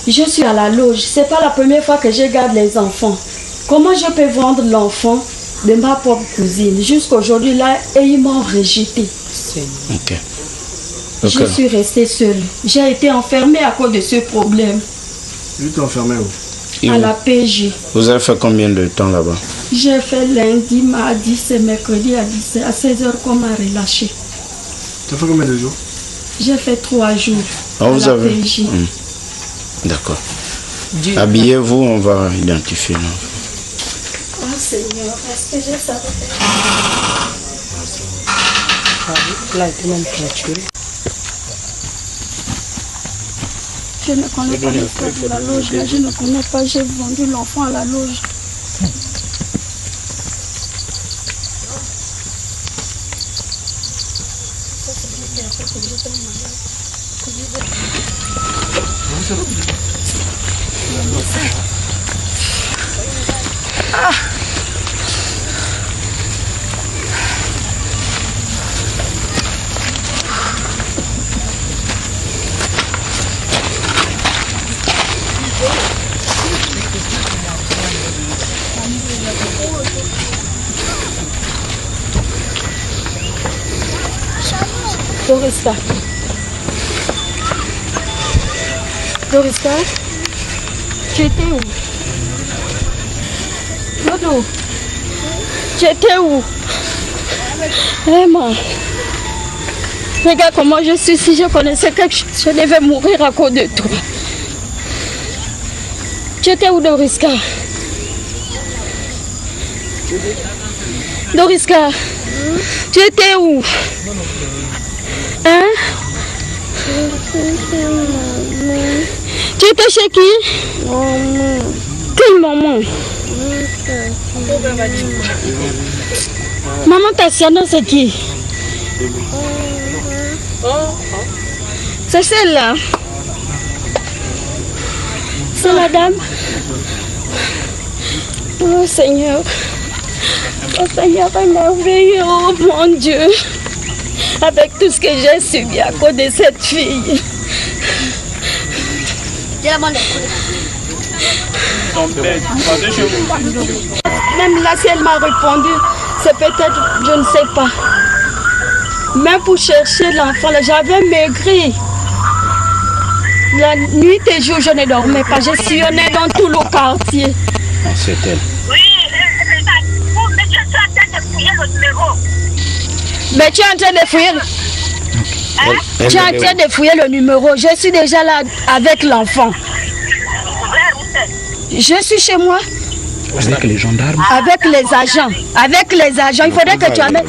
Je suis à la loge. C'est pas la première fois que je garde les enfants. Comment je peux vendre l'enfant de ma propre cousine? Jusqu'aujourd'hui, là, et ils m'ont rejeté. Ok. Je suis restée seule. J'ai été enfermée à cause de ce problème. Tu t'es enfermée où? À la PJ. Vous avez fait combien de temps là-bas? J'ai fait lundi, mardi, c'est mercredi à 16h qu'on m'a relâché. Tu as fait combien de jours? J'ai fait 3 jours. Ah, vous avez... PJ. D'accord. Habillez-vous, on va identifier l'enfant. Oh Seigneur, est-ce que j'ai ça? Là, il est même capturé. Je ne connais pas l'histoire de la loge, là, je ne connais pas, j'ai vendu l'enfant à la loge. Ah. Doriska. Doriska, tu étais où? Dodo, tu étais où? Vraiment. Regarde comment je suis. Si je connaissais quelque chose, je devais mourir à cause de toi. Tu étais où, Doriska? Doriska, tu étais où? Hein? Tu étais chez qui? Maman. Quelle maman? Maman Tassiana, c'est qui? C'est celle-là. C'est la dame. Oh Seigneur. Oh Seigneur, merveilleux, oh mon Dieu. Avec tout ce que j'ai subi à cause de cette fille. Même là, si elle m'a répondu, c'est peut-être, je ne sais pas. Même pour chercher l'enfant, j'avais maigri. La nuit et jour, je ne dormais pas. Je sillonnais dans tout le quartier. C'est elle. Oui, mais je suis en train de fouiller le numéro. Mais tu es en train de fouiller le... Tu es en train de fouiller le numéro. Je suis déjà là avec l'enfant. Je suis chez moi. Avec les gendarmes? Avec les agents. Avec les agents. Il faudrait que tu amènes...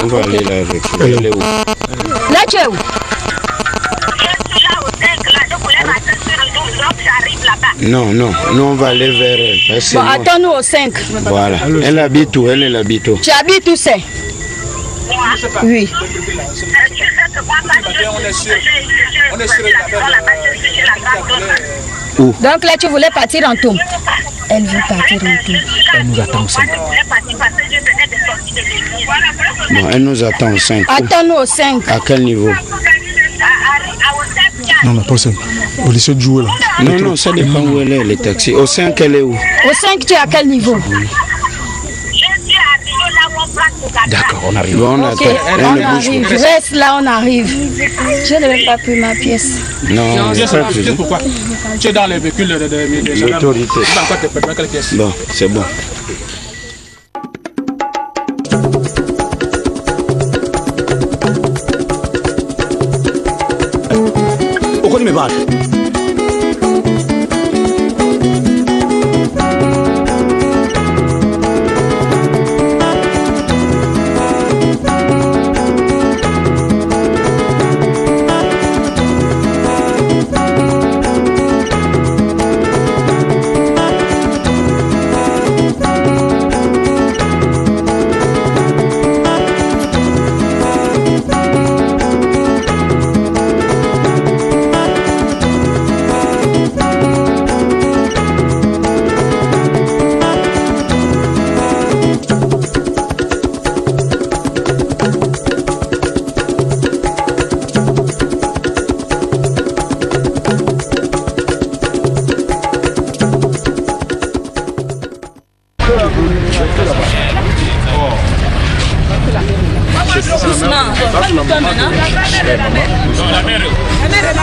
On va aller là avec elle. Elle est où? Là, tu es où? Non, non, nous on va aller vers elle. Bon, attends-nous au 5. Voilà. Elle habite où? Elle habite où? Tu habites où c'est? Oui. Où? Donc là, tu voulais partir en Toum. Elle veut partir en Toum. Elle nous attend au 5. Bon, elle nous attend au 5. Attends-nous au 5. À quel niveau? Non, non, pas au 5. Au lycée de jouer là. Non, non, ça dépend où elle est, les taxis. Au 5, elle est où? Au 5, tu es à quel niveau? D'accord, on arrive. Bon, ok, on arrive. Reste là, on arrive. Je ne vais pas pris ma pièce. Non, je sais pourquoi. Tu es dans les véhicules de l'autorité. Bon, c'est bon. Pourquoi tu me parles?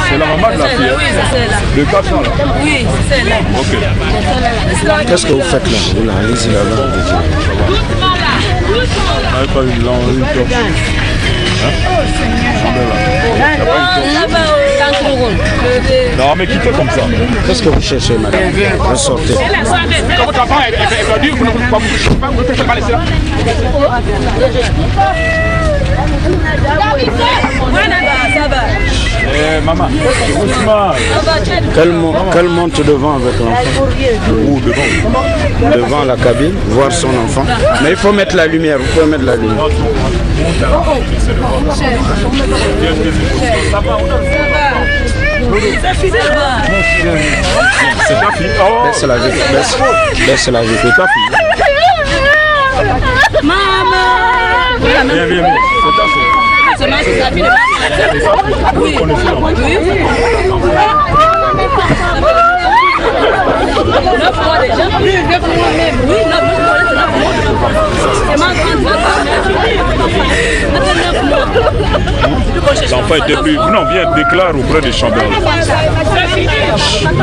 C'est la maman de la fille. Oui, c'est celle-là. Le 400 là. Oui, c'est celle-là. Ok. Qu'est-ce que vous faites là? Vous allez-y là-bas. On n'avait pas une langue, une torche. Non, mais quittez comme ça. Qu'est-ce que vous cherchez, madame? Ressortez. Quand votre enfant est perdu, vous ne pouvez pas laisser là. Ça va. Maman, Qu'elle monte devant avec l'enfant. Où devant? Devant la cabine, voir son enfant. Mais il faut mettre la lumière, vous pouvez mettre la lumière. C'est ta fille. Baisse la vitre, baisse la vitre. C'est ta fille. Maman. Viens, c'est ta fille. C'est ma fille. Vous connaissez l'enfant? Oui. 9 mois déjà. 9 mois même. Oui, 9 mois. C'est ma grande. L'enfant était pris. Non, viens, déclare auprès des chambres.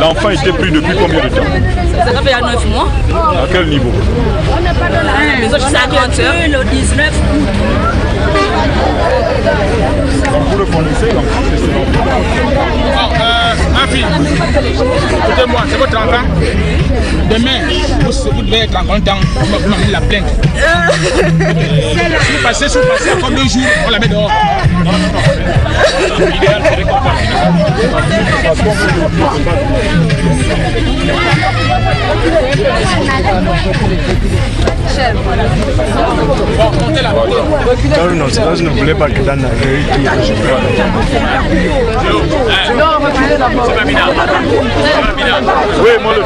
L'enfant était pris depuis combien de temps? Ça fait 9 mois. À quel niveau? Les autres, c'est à 40 heures. Le 19 août. Vous le connaissez, l'enfant? Ma fille, écoutez-moi, c'est votre enfant. Demain, vous devez être en content pour m'amener la plainte. Si vous passez encore 2 jours, on la met dehors. Non. L'idéal, c'est qu'on fasse. Bon, montez la moto. Non, je ne voulais pas que Dan C'est pas minable. Oui, moi le.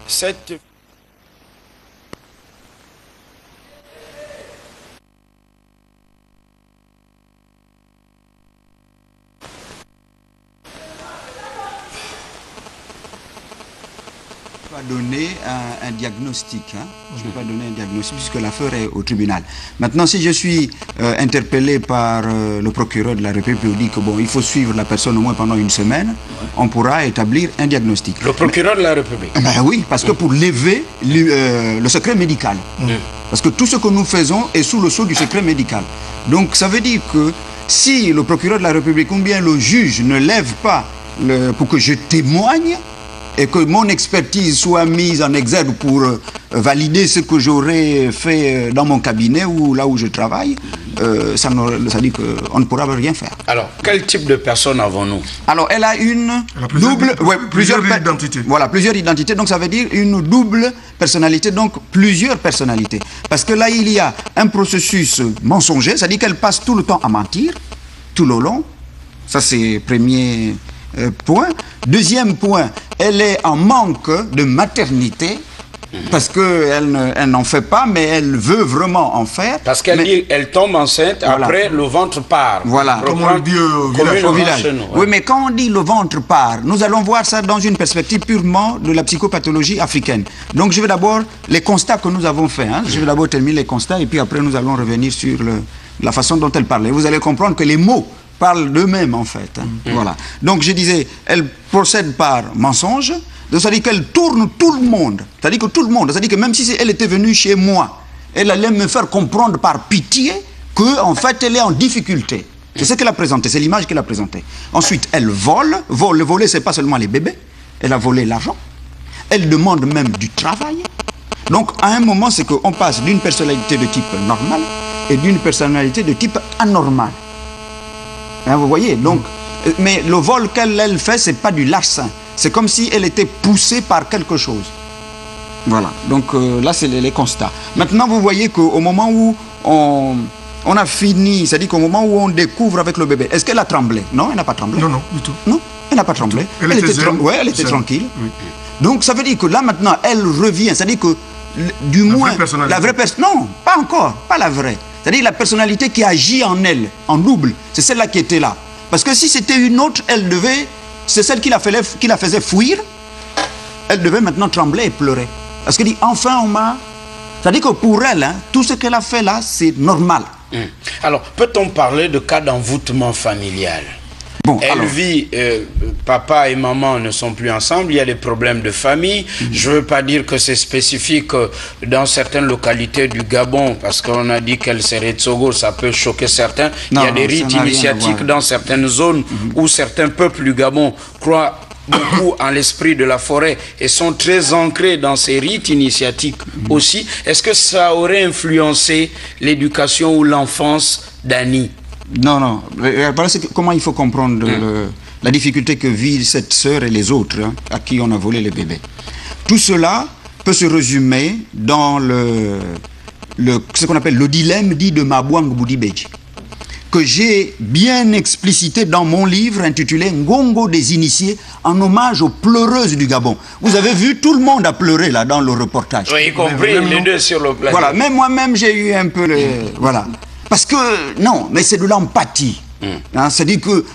Cette donner un diagnostic. Je ne peux pas donner un diagnostic puisque l'affaire est au tribunal. Maintenant, si je suis interpellé par le procureur de la République qui dit que bon, il faut suivre la personne au moins pendant 1 semaine, on pourra établir un diagnostic. Le procureur de la République? Ben oui, parce que pour lever le secret médical. Parce que tout ce que nous faisons est sous le sceau du secret médical. Donc ça veut dire que si le procureur de la République ou bien le juge ne lève pas pour que je témoigne, et que mon expertise soit mise en exergue pour valider ce que j'aurais fait dans mon cabinet ou là où je travaille, ça dit qu'on ne pourra rien faire. Alors, quel type de personne avons-nous? Alors, elle a une plusieurs identités. Voilà, plusieurs identités. Donc, ça veut dire une double personnalité, donc plusieurs personnalités. Parce que là, il y a un processus mensonger, c'est-à-dire qu'elle passe tout le temps à mentir, tout le long. Ça, c'est premier point. Deuxième point, elle est en manque de maternité parce qu'elle n'en fait pas, mais elle veut vraiment en faire. Parce qu'elle dit elle tombe enceinte, voilà. Après le ventre part. Voilà. Comme on le dit au village. Oui, mais quand on dit le ventre part, nous allons voir ça dans une perspective purement de la psychopathologie africaine. Donc je vais d'abord les constats que nous avons faits. Je vais d'abord terminer les constats et puis après nous allons revenir sur la façon dont elle parle. Et vous allez comprendre que les mots parlent d'eux-mêmes en fait. Voilà. Donc je disais, elle procède par mensonge, c'est-à-dire qu'elle tourne tout le monde. C'est-à-dire que tout le monde, c'est-à-dire que même si elle était venue chez moi, elle allait me faire comprendre par pitié qu'en fait elle est en difficulté. C'est ce qu'elle a présenté, c'est l'image qu'elle a présentée. Ensuite, elle vole. Le voler, c'est pas seulement les bébés, elle a volé l'argent. Elle demande même du travail. Donc à un moment, c'est qu'on passe d'une personnalité de type normal et d'une personnalité de type anormal. Vous voyez, donc, mais le vol qu'elle fait, c'est pas du larcin. C'est comme si elle était poussée par quelque chose. Voilà, donc là, c'est les constats. Maintenant, vous voyez qu'au moment où on a fini, c'est-à-dire qu'au moment où on découvre avec le bébé, est-ce qu'elle a tremblé? Non, elle n'a pas tremblé. Non, non, du tout. Non, elle n'a pas tremblé. Elle était tranquille. Oui. Donc, ça veut dire que là, maintenant, elle revient. C'est-à-dire que, du moins, la vraie personne... Non, pas encore, pas la vraie. C'est-à-dire la personnalité qui agit en elle, en double, c'est celle-là qui était là. Parce que si c'était une autre, elle devait, c'est celle qui la faisait fuir, elle devait maintenant trembler et pleurer. Parce qu'elle dit, enfin on m'a C'est-à-dire que pour elle, hein, tout ce qu'elle a fait là, c'est normal. Alors, peut-on parler de cas d'envoûtement familial? Bon, elle vit, papa et maman ne sont plus ensemble, il y a des problèmes de famille. Je ne veux pas dire que c'est spécifique dans certaines localités du Gabon, parce qu'on a dit qu'elle serait Tsogo, ça peut choquer certains. Il y a des rites initiatiques dans certaines zones où certains peuples du Gabon croient beaucoup en l'esprit de la forêt et sont très ancrés dans ces rites initiatiques aussi. Est-ce que ça aurait influencé l'éducation ou l'enfance d'Annie? Non, non. Comment il faut comprendre la difficulté que vivent cette sœur et les autres à qui on a volé les bébés. Tout cela peut se résumer dans ce qu'on appelle le dilemme dit de Mabouang Boudibeji, que j'ai bien explicité dans mon livre intitulé Ngongo des initiés, en hommage aux pleureuses du Gabon. Vous avez vu, tout le monde a pleuré là dans le reportage. Oui, y compris les deux sur le plateau. Voilà, même moi-même j'ai eu un peu voilà. Parce que, non, mais c'est de l'empathie. Hein, c'est-à-dire que,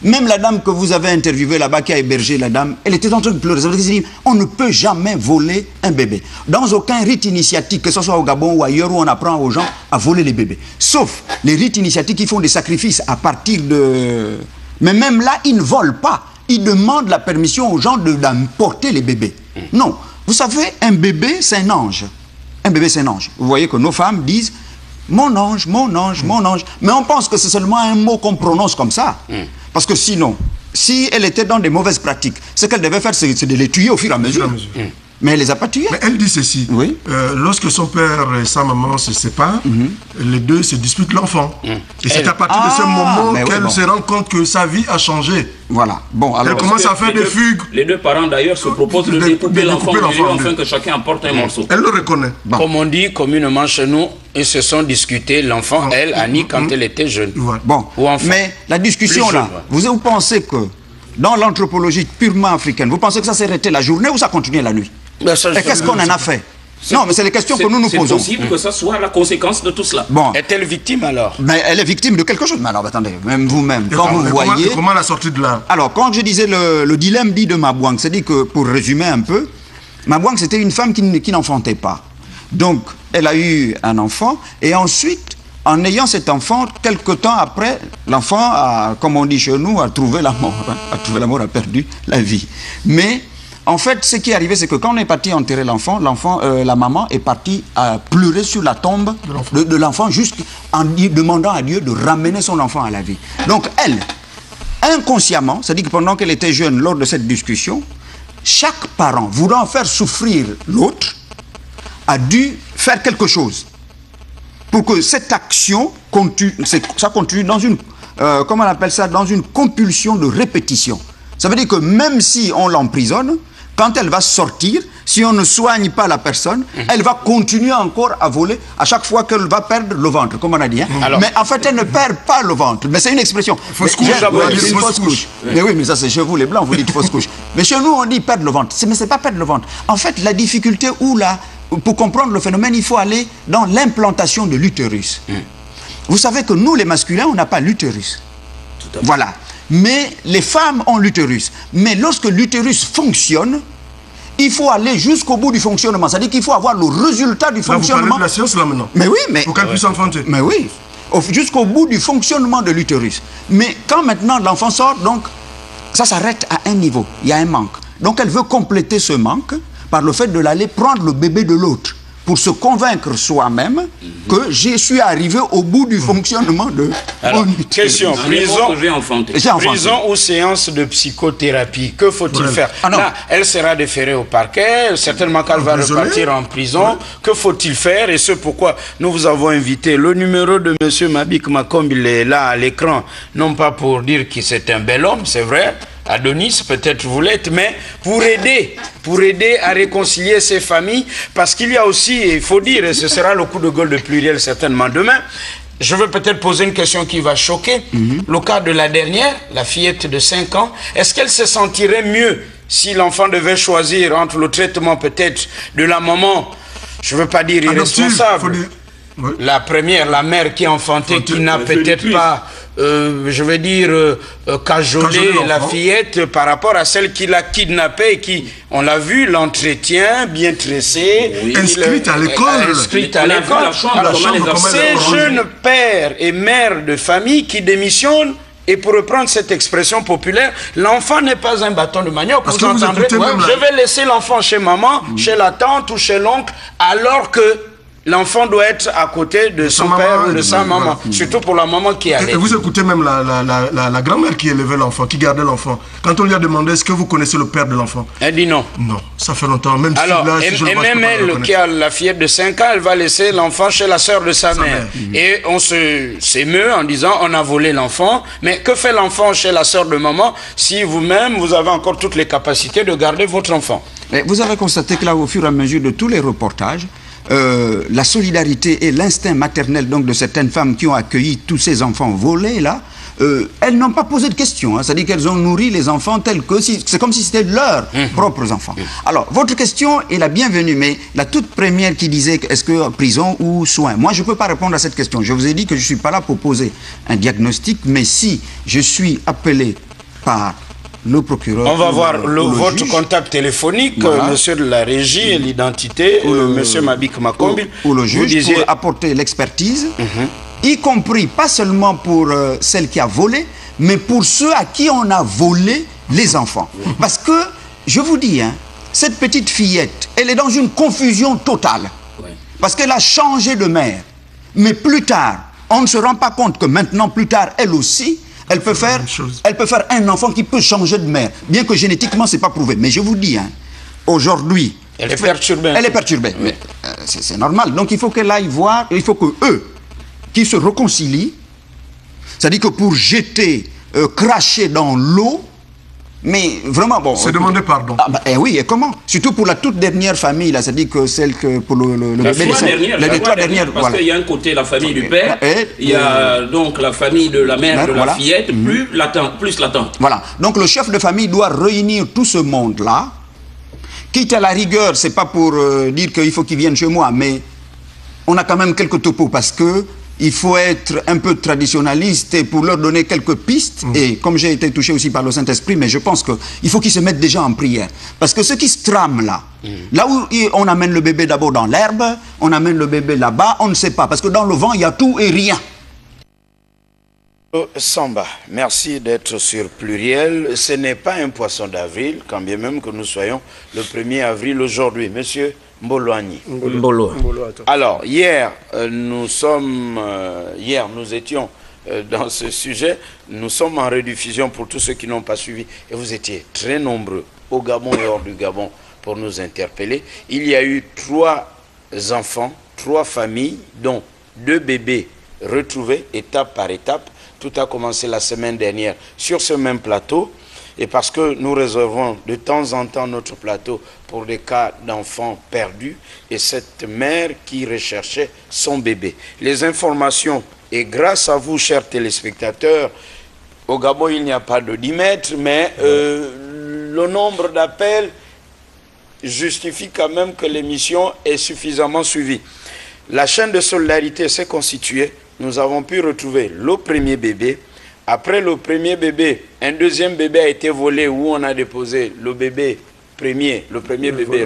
même la dame que vous avez interviewée là-bas, qui a hébergé la dame, elle était en train de pleurer. Ça veut dire on ne peut jamais voler un bébé. Dans aucun rite initiatique, que ce soit au Gabon ou ailleurs, où on apprend aux gens à voler les bébés. Sauf les rites initiatiques qui font des sacrifices à partir de... Mais même là, ils ne volent pas. Ils demandent la permission aux gens d'emporter les bébés. Non. Vous savez, un bébé, c'est un ange. Un bébé, c'est un ange. Vous voyez que nos femmes disent... Mon ange, mon ange, mon ange. Mais on pense que c'est seulement un mot qu'on prononce comme ça. Parce que sinon, si elle était dans des mauvaises pratiques, ce qu'elle devait faire, c'est de les tuer au fur et à mesure. Mais elle ne les a pas tués. Mais elle dit ceci. Oui. Lorsque son père et sa maman se séparent, les deux se disputent l'enfant. Et c'est à partir de ce moment qu'elle se rend compte que sa vie a changé. Voilà. Bon, alors, elle commence à faire des fugues. Les deux parents d'ailleurs se proposent de découper l'enfant afin que chacun apporte un morceau. Elle le reconnaît. Bon. Comme on dit communément chez nous, ils se sont discutés, l'enfant, elle, Annie, quand elle était jeune. Bon, mais la discussion là, vous pensez que dans l'anthropologie purement africaine, vous pensez que ça s'est arrêté la journée ou ça continuait la nuit? Et qu'est-ce qu'on en a fait? Non, mais c'est les questions que nous nous posons. C'est possible que ça soit la conséquence de tout cela. Bon. Est-elle victime alors? Mais elle est victime de quelque chose. Mais alors, attendez, même vous-même, quand vous voyez... Comment la sortie de là? Alors, quand je disais le dilemme dit de Mabouang, c'est-à-dire que, pour résumer un peu, Mabouang, c'était une femme qui n'enfantait pas. Donc, elle a eu un enfant, et ensuite, en ayant cet enfant, quelque temps après, l'enfant, comme on dit chez nous, a trouvé la mort. A trouvé la mort, a perdu la vie. Mais... En fait, ce qui est arrivé, c'est que quand on est parti enterrer l'enfant, la maman est partie à pleurer sur la tombe de l'enfant, juste en demandant à Dieu de ramener son enfant à la vie. Donc elle, inconsciemment, c'est-à-dire que pendant qu'elle était jeune, lors de cette discussion, chaque parent, voulant faire souffrir l'autre, a dû faire quelque chose pour que cette action continue dans une, comment on appelle ça, dans une compulsion de répétition. Ça veut dire que même si on l'emprisonne, quand elle va sortir, si on ne soigne pas la personne, elle va continuer encore à voler à chaque fois qu'elle va perdre le ventre, comme on a dit. Hein. Mais en fait, elle ne perd pas le ventre. Mais c'est une expression. Fausse couche. Fausse couche. Mais oui, mais ça c'est chez vous les blancs, vous dites fausse couche. Mais chez nous, on dit perdre le ventre. Mais c'est pas perdre le ventre. En fait, la difficulté pour comprendre le phénomène, il faut aller dans l'implantation de l'utérus. Vous savez que nous, les masculins, on n'a pas l'utérus. Voilà. Mais les femmes ont l'utérus. Mais lorsque l'utérus fonctionne, il faut aller jusqu'au bout du fonctionnement. C'est-à-dire qu'il faut avoir le résultat du fonctionnement. Vous parlez de la science là maintenant. Mais oui, mais... Pour qu'elle puisse enfanter. Mais oui. Jusqu'au bout du fonctionnement de l'utérus. Mais quand maintenant l'enfant sort, donc, ça s'arrête à un niveau. Il y a un manque. Donc elle veut compléter ce manque par le fait de l'aller prendre le bébé de l'autre, pour se convaincre soi-même que je suis arrivé au bout du fonctionnement de... Alors, question, prison ou séance de psychothérapie, que faut-il faire? Là, elle sera déférée au parquet, certainement qu'elle va repartir en prison. Que faut-il faire? Et c'est pourquoi nous vous avons invité. Le numéro de M. Mabik Makombe, il est là à l'écran, non pas pour dire que c'est un bel homme, c'est vrai, Adonis, peut-être vous l'êtes, mais pour aider à réconcilier ces familles, parce qu'il y a aussi, il faut dire, et ce sera le coup de gueule de Pluriel certainement demain, je veux peut-être poser une question qui va choquer. Le cas de la dernière, la fillette de 5 ans, est-ce qu'elle se sentirait mieux si l'enfant devait choisir entre le traitement peut-être de la maman, je ne veux pas dire irresponsable, la première, la mère qui a enfanté, qui n'a peut-être pas je vais dire, cajoler la fillette par rapport à celle qui l'a kidnappée et qui, on l'a vu, l'entretient, bien tressée. Oui. Inscrite à l'école. Inscrite à l'école. Ces jeunes pères et mères de famille qui démissionnent, et pour reprendre cette expression populaire, l'enfant n'est pas un bâton de manioc. Vous entendrez, je vais laisser l'enfant chez maman, chez la tante ou chez l'oncle, alors que l'enfant doit être à côté de son père ou de sa maman, surtout pour la maman qui allait. Et vous écoutez même la grand-mère qui élevait l'enfant, qui gardait l'enfant. Quand on lui a demandé, est-ce que vous connaissez le père de l'enfant? Elle dit non. Non, ça fait longtemps. Même alors, si et même elle, qui a la fillette de 5 ans, elle va laisser l'enfant chez la sœur de sa mère. Et on s'émeut en disant, on a volé l'enfant. Mais que fait l'enfant chez la sœur de maman si vous-même, vous avez encore toutes les capacités de garder votre enfant? Mais vous avez constaté que là, au fur et à mesure de tous les reportages, la solidarité et l'instinct maternel donc de certaines femmes qui ont accueilli tous ces enfants volés là, elles n'ont pas posé de questions, hein. C'est-à-dire qu'elles ont nourri les enfants tels que c'est comme si c'était leurs propres enfants. Alors votre question est la bienvenue, mais la toute première qui disait est-ce que prison ou soins, moi je ne peux pas répondre à cette question. Je vous ai dit que je ne suis pas là pour poser un diagnostic, mais si je suis appelé par le procureur. On va voir votre contact téléphonique, monsieur de la régie et l'identité, monsieur Mabik Makombi. Ou le juge pour apporter l'expertise, y compris pas seulement pour celle qui a volé, mais pour ceux à qui on a volé les enfants. Parce que, je vous dis, hein, cette petite fillette, elle est dans une confusion totale. Parce qu'elle a changé de mère. Mais plus tard, on ne se rend pas compte que maintenant, plus tard, elle aussi, elle peut faire un enfant qui peut changer de mère. Bien que génétiquement, ce n'est pas prouvé. Mais je vous dis, hein, aujourd'hui... Elle est perturbée. Elle est perturbée. Oui. C'est normal. Donc il faut qu'elle aille voir, il faut que eux, qui se réconcilient, c'est-à-dire que pour jeter, cracher dans l'eau, mais vraiment bon... C'est demander pardon. Ah, bah, oui, et comment? Surtout pour la toute dernière famille, là, c'est-à-dire que celle que pour les trois dernières, parce qu'il y a un côté la famille du père, il y a donc la famille de la mère de la fillette, plus la tante. Voilà, donc le chef de famille doit réunir tout ce monde-là, quitte à la rigueur, c'est pas pour dire qu'il faut qu'ils viennent chez moi, mais on a quand même quelques topos, parce que il faut être un peu traditionnaliste et pour leur donner quelques pistes. Et comme j'ai été touché aussi par le Saint-Esprit, mais je pense qu'il faut qu'ils se mettent déjà en prière. Parce que ce qui se trame là, là où on amène le bébé d'abord dans l'herbe, on amène le bébé là-bas, on ne sait pas. Parce que dans le vent, il y a tout et rien. Samba, merci d'être sur Pluriel. Ce n'est pas un poisson d'avril, quand bien même que nous soyons le 1er avril aujourd'hui. Monsieur Mboloani. Alors, hier, nous étions dans ce sujet. Nous sommes en rediffusion pour tous ceux qui n'ont pas suivi. Et vous étiez très nombreux au Gabon et hors du Gabon pour nous interpeller. Il y a eu 3 enfants, 3 familles, dont 2 bébés retrouvés étape par étape. Tout a commencé la semaine dernière sur ce même plateau. Et parce que nous réservons de temps en temps notre plateau pour des cas d'enfants perdus et cette mère qui recherchait son bébé. Les informations, et grâce à vous, chers téléspectateurs, au Gabon, il n'y a pas de 10 mètres, mais le nombre d'appels justifie quand même que l'émission est suffisamment suivie. La chaîne de solidarité s'est constituée. Nous avons pu retrouver le premier bébé. Après le premier bébé, un deuxième bébé a été volé où on a déposé le bébé premier, le premier bébé.